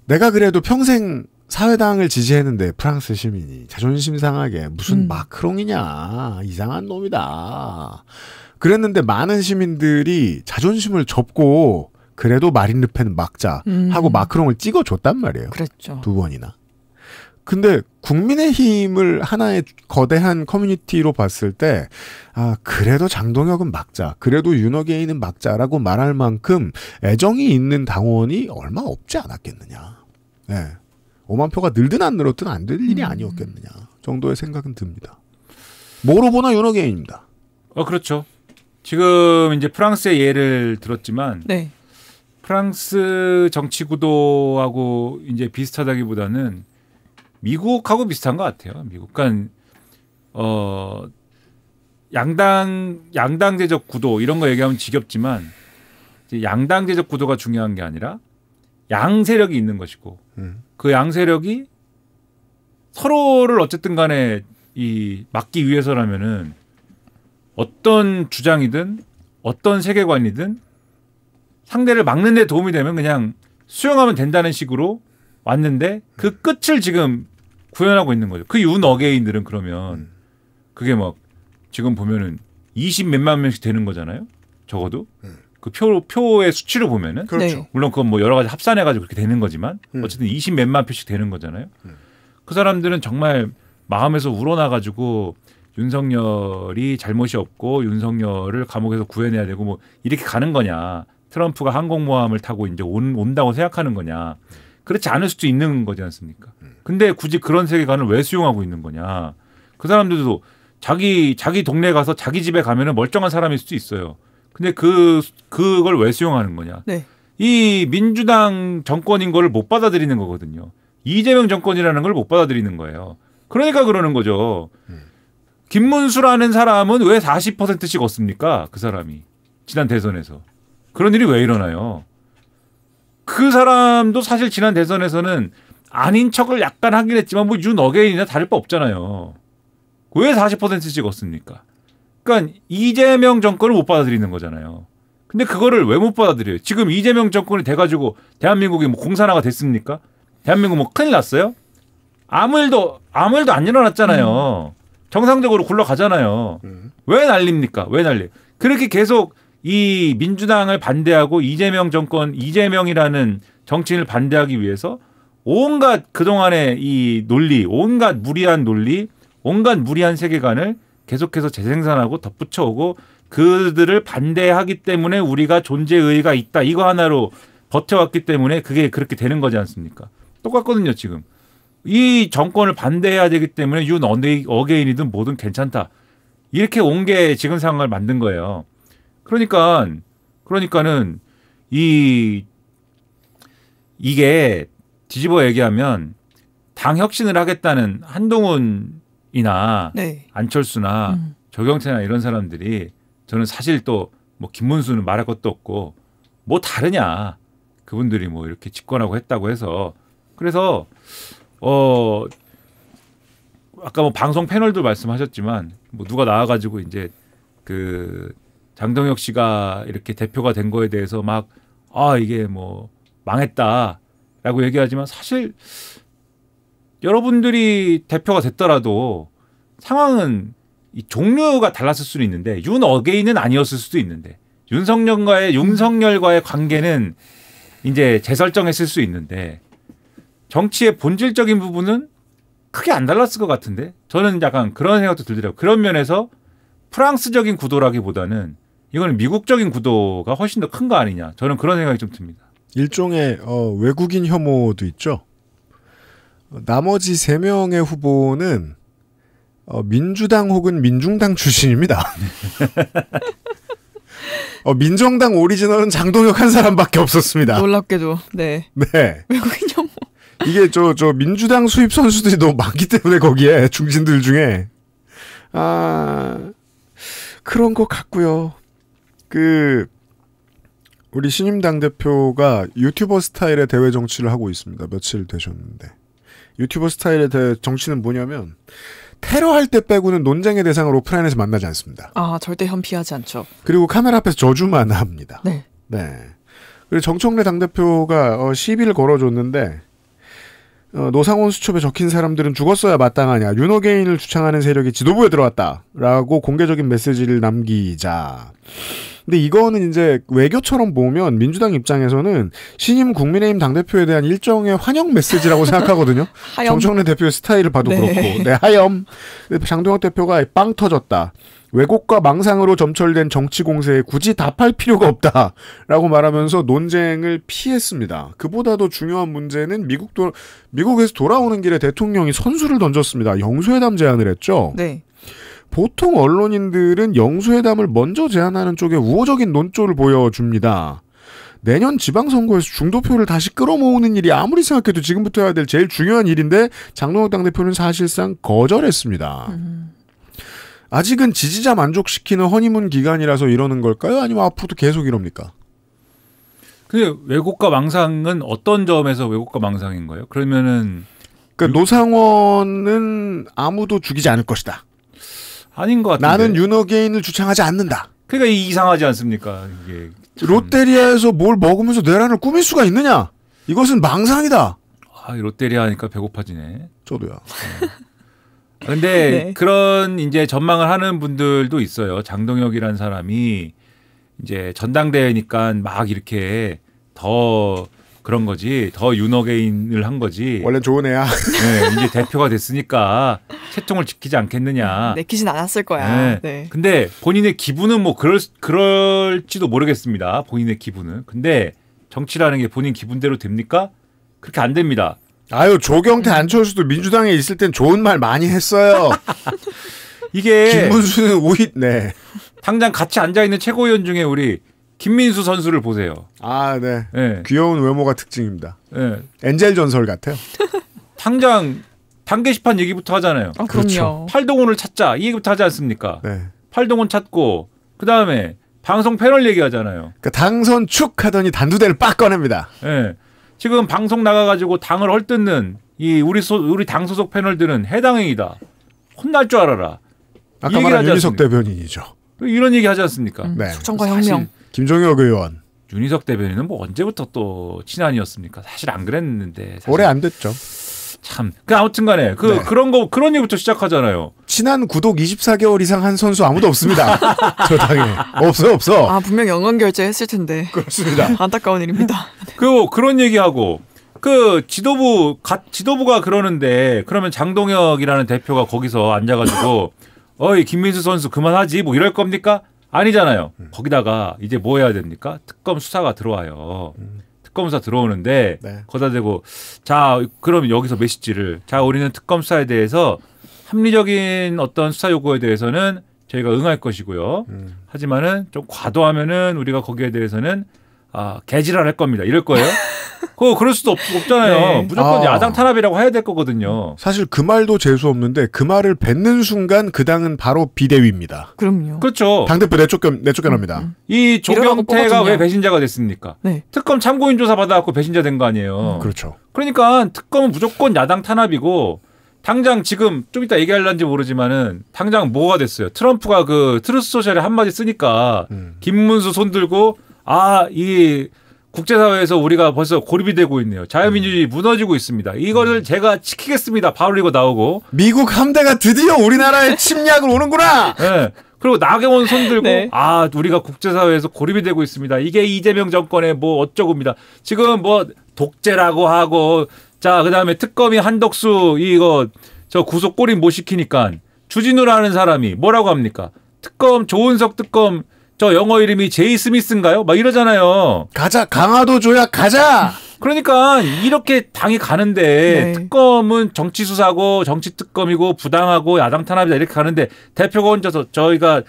내가 그래도 평생 사회당을 지지했는데 프랑스 시민이 자존심 상하게 무슨 마크롱이냐 이상한 놈이다 그랬는데 많은 시민들이 자존심을 접고 그래도 마린 르펜은 막자 하고 마크롱을 찍어줬단 말이에요. 그랬죠. 2번이나. 근데 국민의힘을 하나의 거대한 커뮤니티로 봤을 때 그래도 장동혁은 막자 그래도 윤어게인은 막자라고 말할 만큼 애정이 있는 당원이 얼마 없지 않았겠느냐. 네. 5만 표가 늘든 안 늘었든 안 될 일이 아니었겠느냐 정도의 생각은 듭니다. 뭐로 보나 윤어게인입니다. 그렇죠. 지금 이제 프랑스의 예를 들었지만 네. 프랑스 정치 구도하고 이제 비슷하다기보다는 미국하고 비슷한 것 같아요. 미국. 그러니까 양당제적 구도 이런 거 얘기하면 지겹지만 이제 양당제적 구도가 중요한 게 아니라 양 세력이 있는 것이고 그 양 세력이 서로를 어쨌든 간에 막기 위해서라면은 어떤 주장이든 어떤 세계관이든 상대를 막는 데 도움이 되면 그냥 수용하면 된다는 식으로 왔는데 그 끝을 지금 구현하고 있는 거죠. 그 윤어게인들은 그러면 그게 막 지금 보면은 20 몇만 명씩 되는 거잖아요. 적어도. 그 표의 수치로 보면은. 그렇죠. 물론 그건 뭐 여러 가지 합산해가지고 그렇게 되는 거지만 어쨌든 20 몇만 표씩 되는 거잖아요. 그 사람들은 정말 마음에서 우러나가지고 윤석열이 잘못이 없고 윤석열을 감옥에서 구해내야 되고 뭐 이렇게 가는 거냐. 트럼프가 항공모함을 타고 이제 온다고 생각하는 거냐. 그렇지 않을 수도 있는 거지 않습니까? 근데 굳이 그런 세계관을 왜 수용하고 있는 거냐. 그 사람들도 자기 동네 가서 자기 집에 가면은 멀쩡한 사람일 수도 있어요. 근데 그걸 왜 수용하는 거냐? 네. 이 민주당 정권인 거를 못 받아들이는 거거든요. 이재명 정권이라는 걸 못 받아들이는 거예요. 그러니까 그러는 거죠. 김문수라는 사람은 왜 40%씩 얻습니까? 그 사람이 지난 대선에서 그런 일이 왜 일어나요? 그 사람도 사실 지난 대선에서는 아닌 척을 약간 하긴 했지만 뭐 윤어게인이나 다를 바 없잖아요. 왜 40%씩 얻습니까? 그러니까 이재명 정권을 못 받아들이는 거잖아요. 근데 그거를 왜 못 받아들여요? 지금 이재명 정권이 돼가지고 대한민국이 뭐 공산화가 됐습니까? 대한민국 뭐 큰일 났어요? 아무 일도 안 일어났잖아요. 정상적으로 굴러가잖아요. 왜 난립니까? 왜 난리? 그렇게 계속 이 민주당을 반대하고 이재명 정권, 이재명이라는 정치인을 반대하기 위해서 온갖 그동안의 이 논리, 온갖 무리한 논리, 온갖 무리한 세계관을 계속해서 재생산하고 덧붙여오고 그들을 반대하기 때문에 우리가 존재의 의의가 있다. 이거 하나로 버텨왔기 때문에 그게 그렇게 되는 거지 않습니까? 똑같거든요, 지금. 이 정권을 반대해야 되기 때문에 윤 어게인이든 뭐든 괜찮다. 이렇게 온 게 지금 상황을 만든 거예요. 그러니까는 이게 뒤집어 얘기하면 당 혁신을 하겠다는 한동훈이나 네. 안철수나 조경태나 이런 사람들이 저는 사실 또 뭐 김문수는 말할 것도 없고 뭐 다르냐. 그분들이 뭐 이렇게 집권하고 했다고 해서 그래서 아까 뭐 방송 패널도 말씀하셨지만 뭐 누가 나와가지고 이제 그 장동혁 씨가 이렇게 대표가 된 거에 대해서 막 이게 뭐 망했다라고 얘기하지만 사실 여러분들이 대표가 됐더라도 상황은 이 종류가 달랐을 수는 있는데 윤 어게인은 아니었을 수도 있는데 윤석열과의 관계는 이제 재설정했을 수 있는데 정치의 본질적인 부분은 크게 안 달랐을 것 같은데 저는 약간 그런 생각도 들더라고요. 그런 면에서 프랑스적인 구도라기보다는 이거는 미국적인 구도가 훨씬 더 큰 거 아니냐. 저는 그런 생각이 좀 듭니다. 일종의 외국인 혐오도 있죠. 나머지 3명의 후보는 민주당 혹은 민중당 출신입니다. 민정당 오리지널은 장동혁 한 사람밖에 없었습니다. 놀랍게도. 네. 네. 외국인 혐오. 이게 저 민주당 수입 선수들이 너무 많기 때문에 거기에 중진들 중에 그런 것 같고요. 우리 신임 당대표가 유튜버 스타일의 대외 정치를 하고 있습니다. 며칠 되셨는데. 유튜버 스타일의 정치는 뭐냐면 테러할 때 빼고는 논쟁의 대상을 오프라인에서 만나지 않습니다. 절대 현피하지 않죠. 그리고 카메라 앞에서 저주만 합니다. 네. 네. 그리고 정청래 당대표가 시비를 걸어줬는데 노상원 수첩에 적힌 사람들은 죽었어야 마땅하냐. 윤어게인을 주창하는 세력이 지도부에 들어왔다라고 공개적인 메시지를 남기자. 근데 이거는 이제 외교처럼 보면 민주당 입장에서는 신임 국민의힘 당대표에 대한 일종의 환영 메시지라고 생각하거든요. 정청래 대표의 스타일을 봐도 네. 그렇고. 네, 하염. 장동혁 대표가 빵 터졌다. 왜곡과 망상으로 점철된 정치 공세에 굳이 답할 필요가 없다라고 말하면서 논쟁을 피했습니다. 그보다도 중요한 문제는 미국에서 돌아오는 길에 대통령이 선수를 던졌습니다. 영수회담 제안을 했죠. 네. 보통 언론인들은 영수회담을 먼저 제안하는 쪽에 우호적인 논조를 보여줍니다. 내년 지방선거에서 중도표를 다시 끌어모으는 일이 아무리 생각해도 지금부터 해야 될 제일 중요한 일인데 장동혁 당대표는 사실상 거절했습니다. 아직은 지지자 만족시키는 허니문 기간이라서 이러는 걸까요? 아니면 앞으로도 계속 이럽니까? 근데 왜곡과 망상은 어떤 점에서 왜곡과 망상인 거예요? 그러면은 노상원은 아무도 죽이지 않을 것이다. 아닌 것 같은데. 나는 윤어게인을 주창하지 않는다. 그러니까 이상하지 않습니까? 이게 롯데리아에서 뭘 먹으면서 내란을 꾸밀 수가 있느냐? 이것은 망상이다. 롯데리아 하니까 배고파지네. 저도요. 근데 네. 그런 이제 전망을 하는 분들도 있어요. 장동혁이라는 사람이 이제 전당대회니까 막 이렇게 더 그런 거지. 더 윤어게인을 한 거지. 원래 좋은 애야. 네, 이제 대표가 됐으니까 채통을 지키지 않겠느냐. 내키진 않았을 거야. 네. 근데 본인의 기분은 뭐 그럴지도 모르겠습니다. 본인의 기분은. 근데 정치라는 게 본인 기분대로 됩니까? 그렇게 안 됩니다. 조경태 안철수도 민주당에 있을 땐 좋은 말 많이 했어요. 이게 김문수는 오히려 네. 당장 같이 앉아 있는 최고위원 중에 우리 김민수 선수를 보세요. 아, 네. 네. 귀여운 외모가 특징입니다. 네. 엔젤 전설 같아요. 당장 당 게시판 얘기부터 하잖아요. 아, 그렇죠. 팔동훈을 찾자 이 얘기부터 하지 않습니까? 네. 팔동훈 찾고 그 다음에 방송 패널 얘기하잖아요. 그러니까 당선 축 하더니 단두대를 빡 꺼냅니다. 네. 지금 방송 나가가지고 당을 헐뜯는 이 우리 당 소속 패널들은 해당행위다. 혼날 줄 알아라. 아까 말한 윤희석 대변인이죠. 이런 얘기 하지 않습니까? 네. 숙청과 혁명. 김종혁 의원. 윤희석 대변인은 뭐 언제부터 또 친한이었습니까? 사실 안 그랬는데. 사실. 오래 안 됐죠. 참. 아무튼간에 네. 그런 얘기부터 시작하잖아요. 친한 구독 24개월 이상 한 선수 아무도 없습니다. 저 당에 없어. 아 분명 연관 결제했을 텐데. 그렇습니다. 안타까운 일입니다. 그런 얘기하고 그 지도부가 그러는데 그러면 장동혁이라는 대표가 거기서 앉아가지고 어이 김민수 선수 그만하지 뭐 이럴 겁니까? 아니잖아요. 거기다가 이제 뭐 해야 됩니까? 특검 수사가 들어와요. 특검 수사 들어오는데 네. 거기다 대고 자 그럼 여기서 메시지를 자 우리는 특검 수사에 대해서 합리적인 어떤 수사 요구에 대해서는 저희가 응할 것이고요. 하지만은 좀 과도하면은 우리가 거기에 대해서는 개지랄할 겁니다. 이럴 거예요? 그럴 수도 없잖아요. 네. 무조건 야당 탄압이라고 해야 될 거거든요. 사실 그 말도 재수 없는데 그 말을 뱉는 순간 그 당은 바로 비대위입니다. 그럼요. 그렇죠. 당대표 내쫓겨납니다. 이 조경태가 왜 배신자가 됐습니까? 네. 특검 참고인 조사 받아갖고 배신자 된 거 아니에요. 그렇죠. 그러니까 특검은 무조건 야당 탄압이고 당장 지금 좀 이따 얘기할란지 모르지만은 당장 뭐가 됐어요. 트럼프가 그 트루스 소셜에 한마디 쓰니까 김문수 손들고 이 국제사회에서 우리가 벌써 고립이 되고 있네요. 자유민주주의 무너지고 있습니다. 이거를 제가 지키겠습니다. 바로 이거 나오고. 미국 함대가 드디어 우리나라에 침략을 오는구나. 네. 그리고 나경원 손들고 네. 우리가 국제사회에서 고립이 되고 있습니다. 이게 이재명 정권의 뭐 어쩌고입니다. 지금 뭐 독재라고 하고 자 그다음에 특검이 한덕수 저 구속 꼬림 못 시키니까 주진우라는 사람이 뭐라고 합니까? 특검 조은석 특검 저 영어 이름이 제이 스미스인가요? 막 이러잖아요. 가자 강화도 줘야 가자. 그러니까 이렇게 당이 가는데 네. 특검은 정치 수사고 정치 특검이고 부당하고 야당 탄압이다 이렇게 가는데 대표가 혼자서 저희가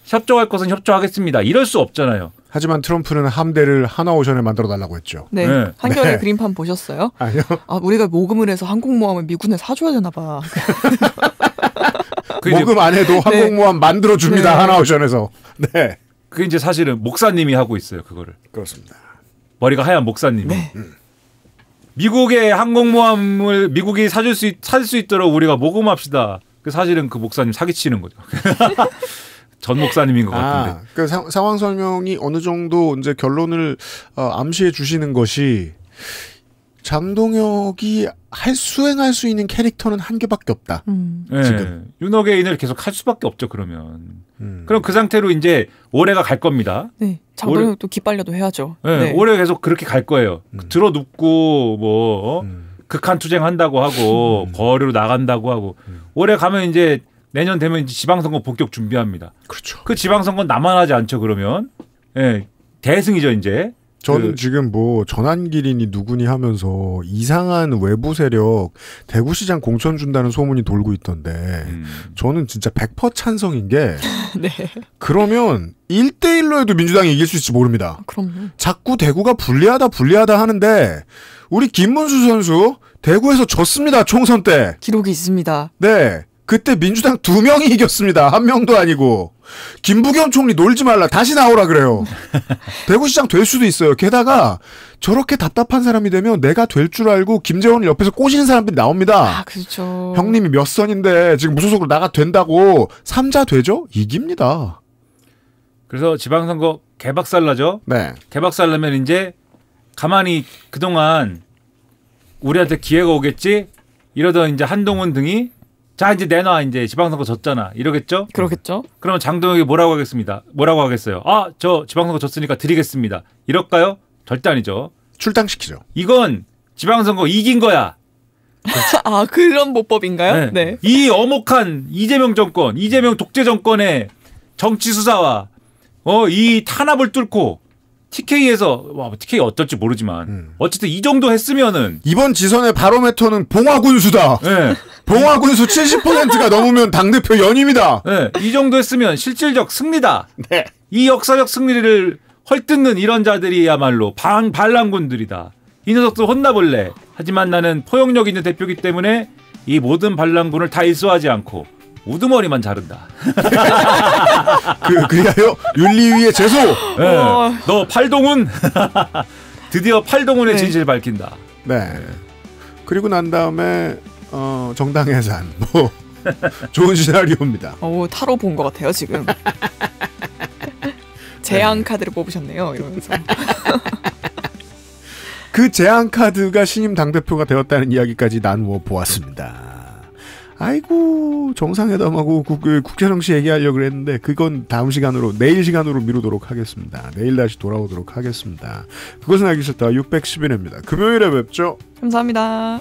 협조할 것은 협조하겠습니다. 이럴 수 없잖아요. 하지만 트럼프는 함대를 하나오션에 만들어달라고 했죠. 네. 네. 한겨레 네. 그림판 보셨어요? 아니요. 우리가 모금을 해서 항공모함을 미군에 사줘야 되나 봐. 모금 안 해도 항공모함 만들어줍니다. 네. 하나오션에서. 네. 그게 이제 사실은 목사님이 하고 있어요. 그거를. 그렇습니다. 머리가 하얀 목사님이. 네. 미국의 항공모함을 미국이 살 수 있도록 우리가 모금합시다. 사실은 그 목사님 사기치는 거죠. 전 목사님인 것 같은데. 그 상황 설명이 어느 정도 이제 결론을 암시해 주시는 것이 장동혁이 수행할 수 있는 캐릭터는 한 개밖에 없다. 네. 지금 윤호개인을 계속 할 수밖에 없죠. 그러면. 그럼 그 상태로 이제 올해가 갈 겁니다. 네. 장동혁도 기빨려도 해야죠. 네. 네. 올해 계속 그렇게 갈 거예요. 들어 눕고 극한 투쟁한다고 하고 거리로 나간다고 하고 올해 가면 이제 내년 되면 이제 지방선거 본격 준비합니다. 그렇죠. 그 지방선거 나만 하지 않죠. 그러면 대승이죠 이제. 저는 지금 뭐 전환길이니 누구니 하면서 이상한 외부 세력 대구시장 공천 준다는 소문이 돌고 있던데 저는 진짜 100% 찬성인 게 네. 그러면 1대1로 해도 민주당이 이길 수 있을지 모릅니다. 그럼요. 자꾸 대구가 불리하다 하는데 우리 김문수 선수 대구에서 졌습니다. 총선 때. 기록이 있습니다. 네. 그때 민주당 2명이 이겼습니다. 1명도 아니고. 김부겸 총리 놀지 말라. 다시 나오라 그래요. 대구시장 될 수도 있어요. 게다가 저렇게 답답한 사람이 되면 내가 될 줄 알고 김재원을 옆에서 꼬시는 사람들이 나옵니다. 그렇죠. 형님이 몇 선인데 지금 무소속으로 나가 된다고 3자 되죠? 이깁니다. 그래서 지방선거 개박살 나죠. 네. 개박살 나면 이제 가만히 그동안 우리한테 기회가 오겠지 이러던 이제 한동훈 등이 자 이제 내놔 이제 지방선거 졌잖아 이러겠죠? 그러겠죠. 그러면 장동혁이 뭐라고 하겠습니다. 뭐라고 하겠어요? 저 지방선거 졌으니까 드리겠습니다. 이럴까요? 절대 아니죠. 출당시키죠. 이건 지방선거 이긴 거야. 그런 모법인가요? 네. 이 어목한 이재명 정권, 이재명 독재 정권의 정치 수사와 이 탄압을 뚫고 TK에서 TK 어떨지 모르지만 어쨌든 이 정도 했으면은 이번 지선의 바로메터는 봉화군수다. 네. 봉화군수 70%가 넘으면 당대표 연임이다. 네. 이 정도 했으면 실질적 승리다. 네. 이 역사적 승리를 헐뜯는 이런 자들이야말로 반란군들이다. 이 녀석도 혼나볼래. 하지만 나는 포용력 있는 대표이기 때문에 이 모든 반란군을 다 일소하지 않고 우두머리만 자른다. 그리하여 윤리위의 제소. 네. 너 팔동훈. 드디어 팔동훈의 진실을 밝힌다. 네. 그리고 난 다음에 정당 해산. 뭐 좋은 시나리오입니다. 타로 본 것 같아요 지금. 재앙 카드를 뽑으셨네요. 이러면서. 그 재앙 카드가 신임 당대표가 되었다는 이야기까지 나누어 보았습니다. 아이고 정상회담하고 국제정치 얘기하려고 그랬는데 그건 다음 시간으로 내일 시간으로 미루도록 하겠습니다. 내일 다시 돌아오도록 하겠습니다. 그것은 알기 싫다 611회입니다. 금요일에 뵙죠. 감사합니다.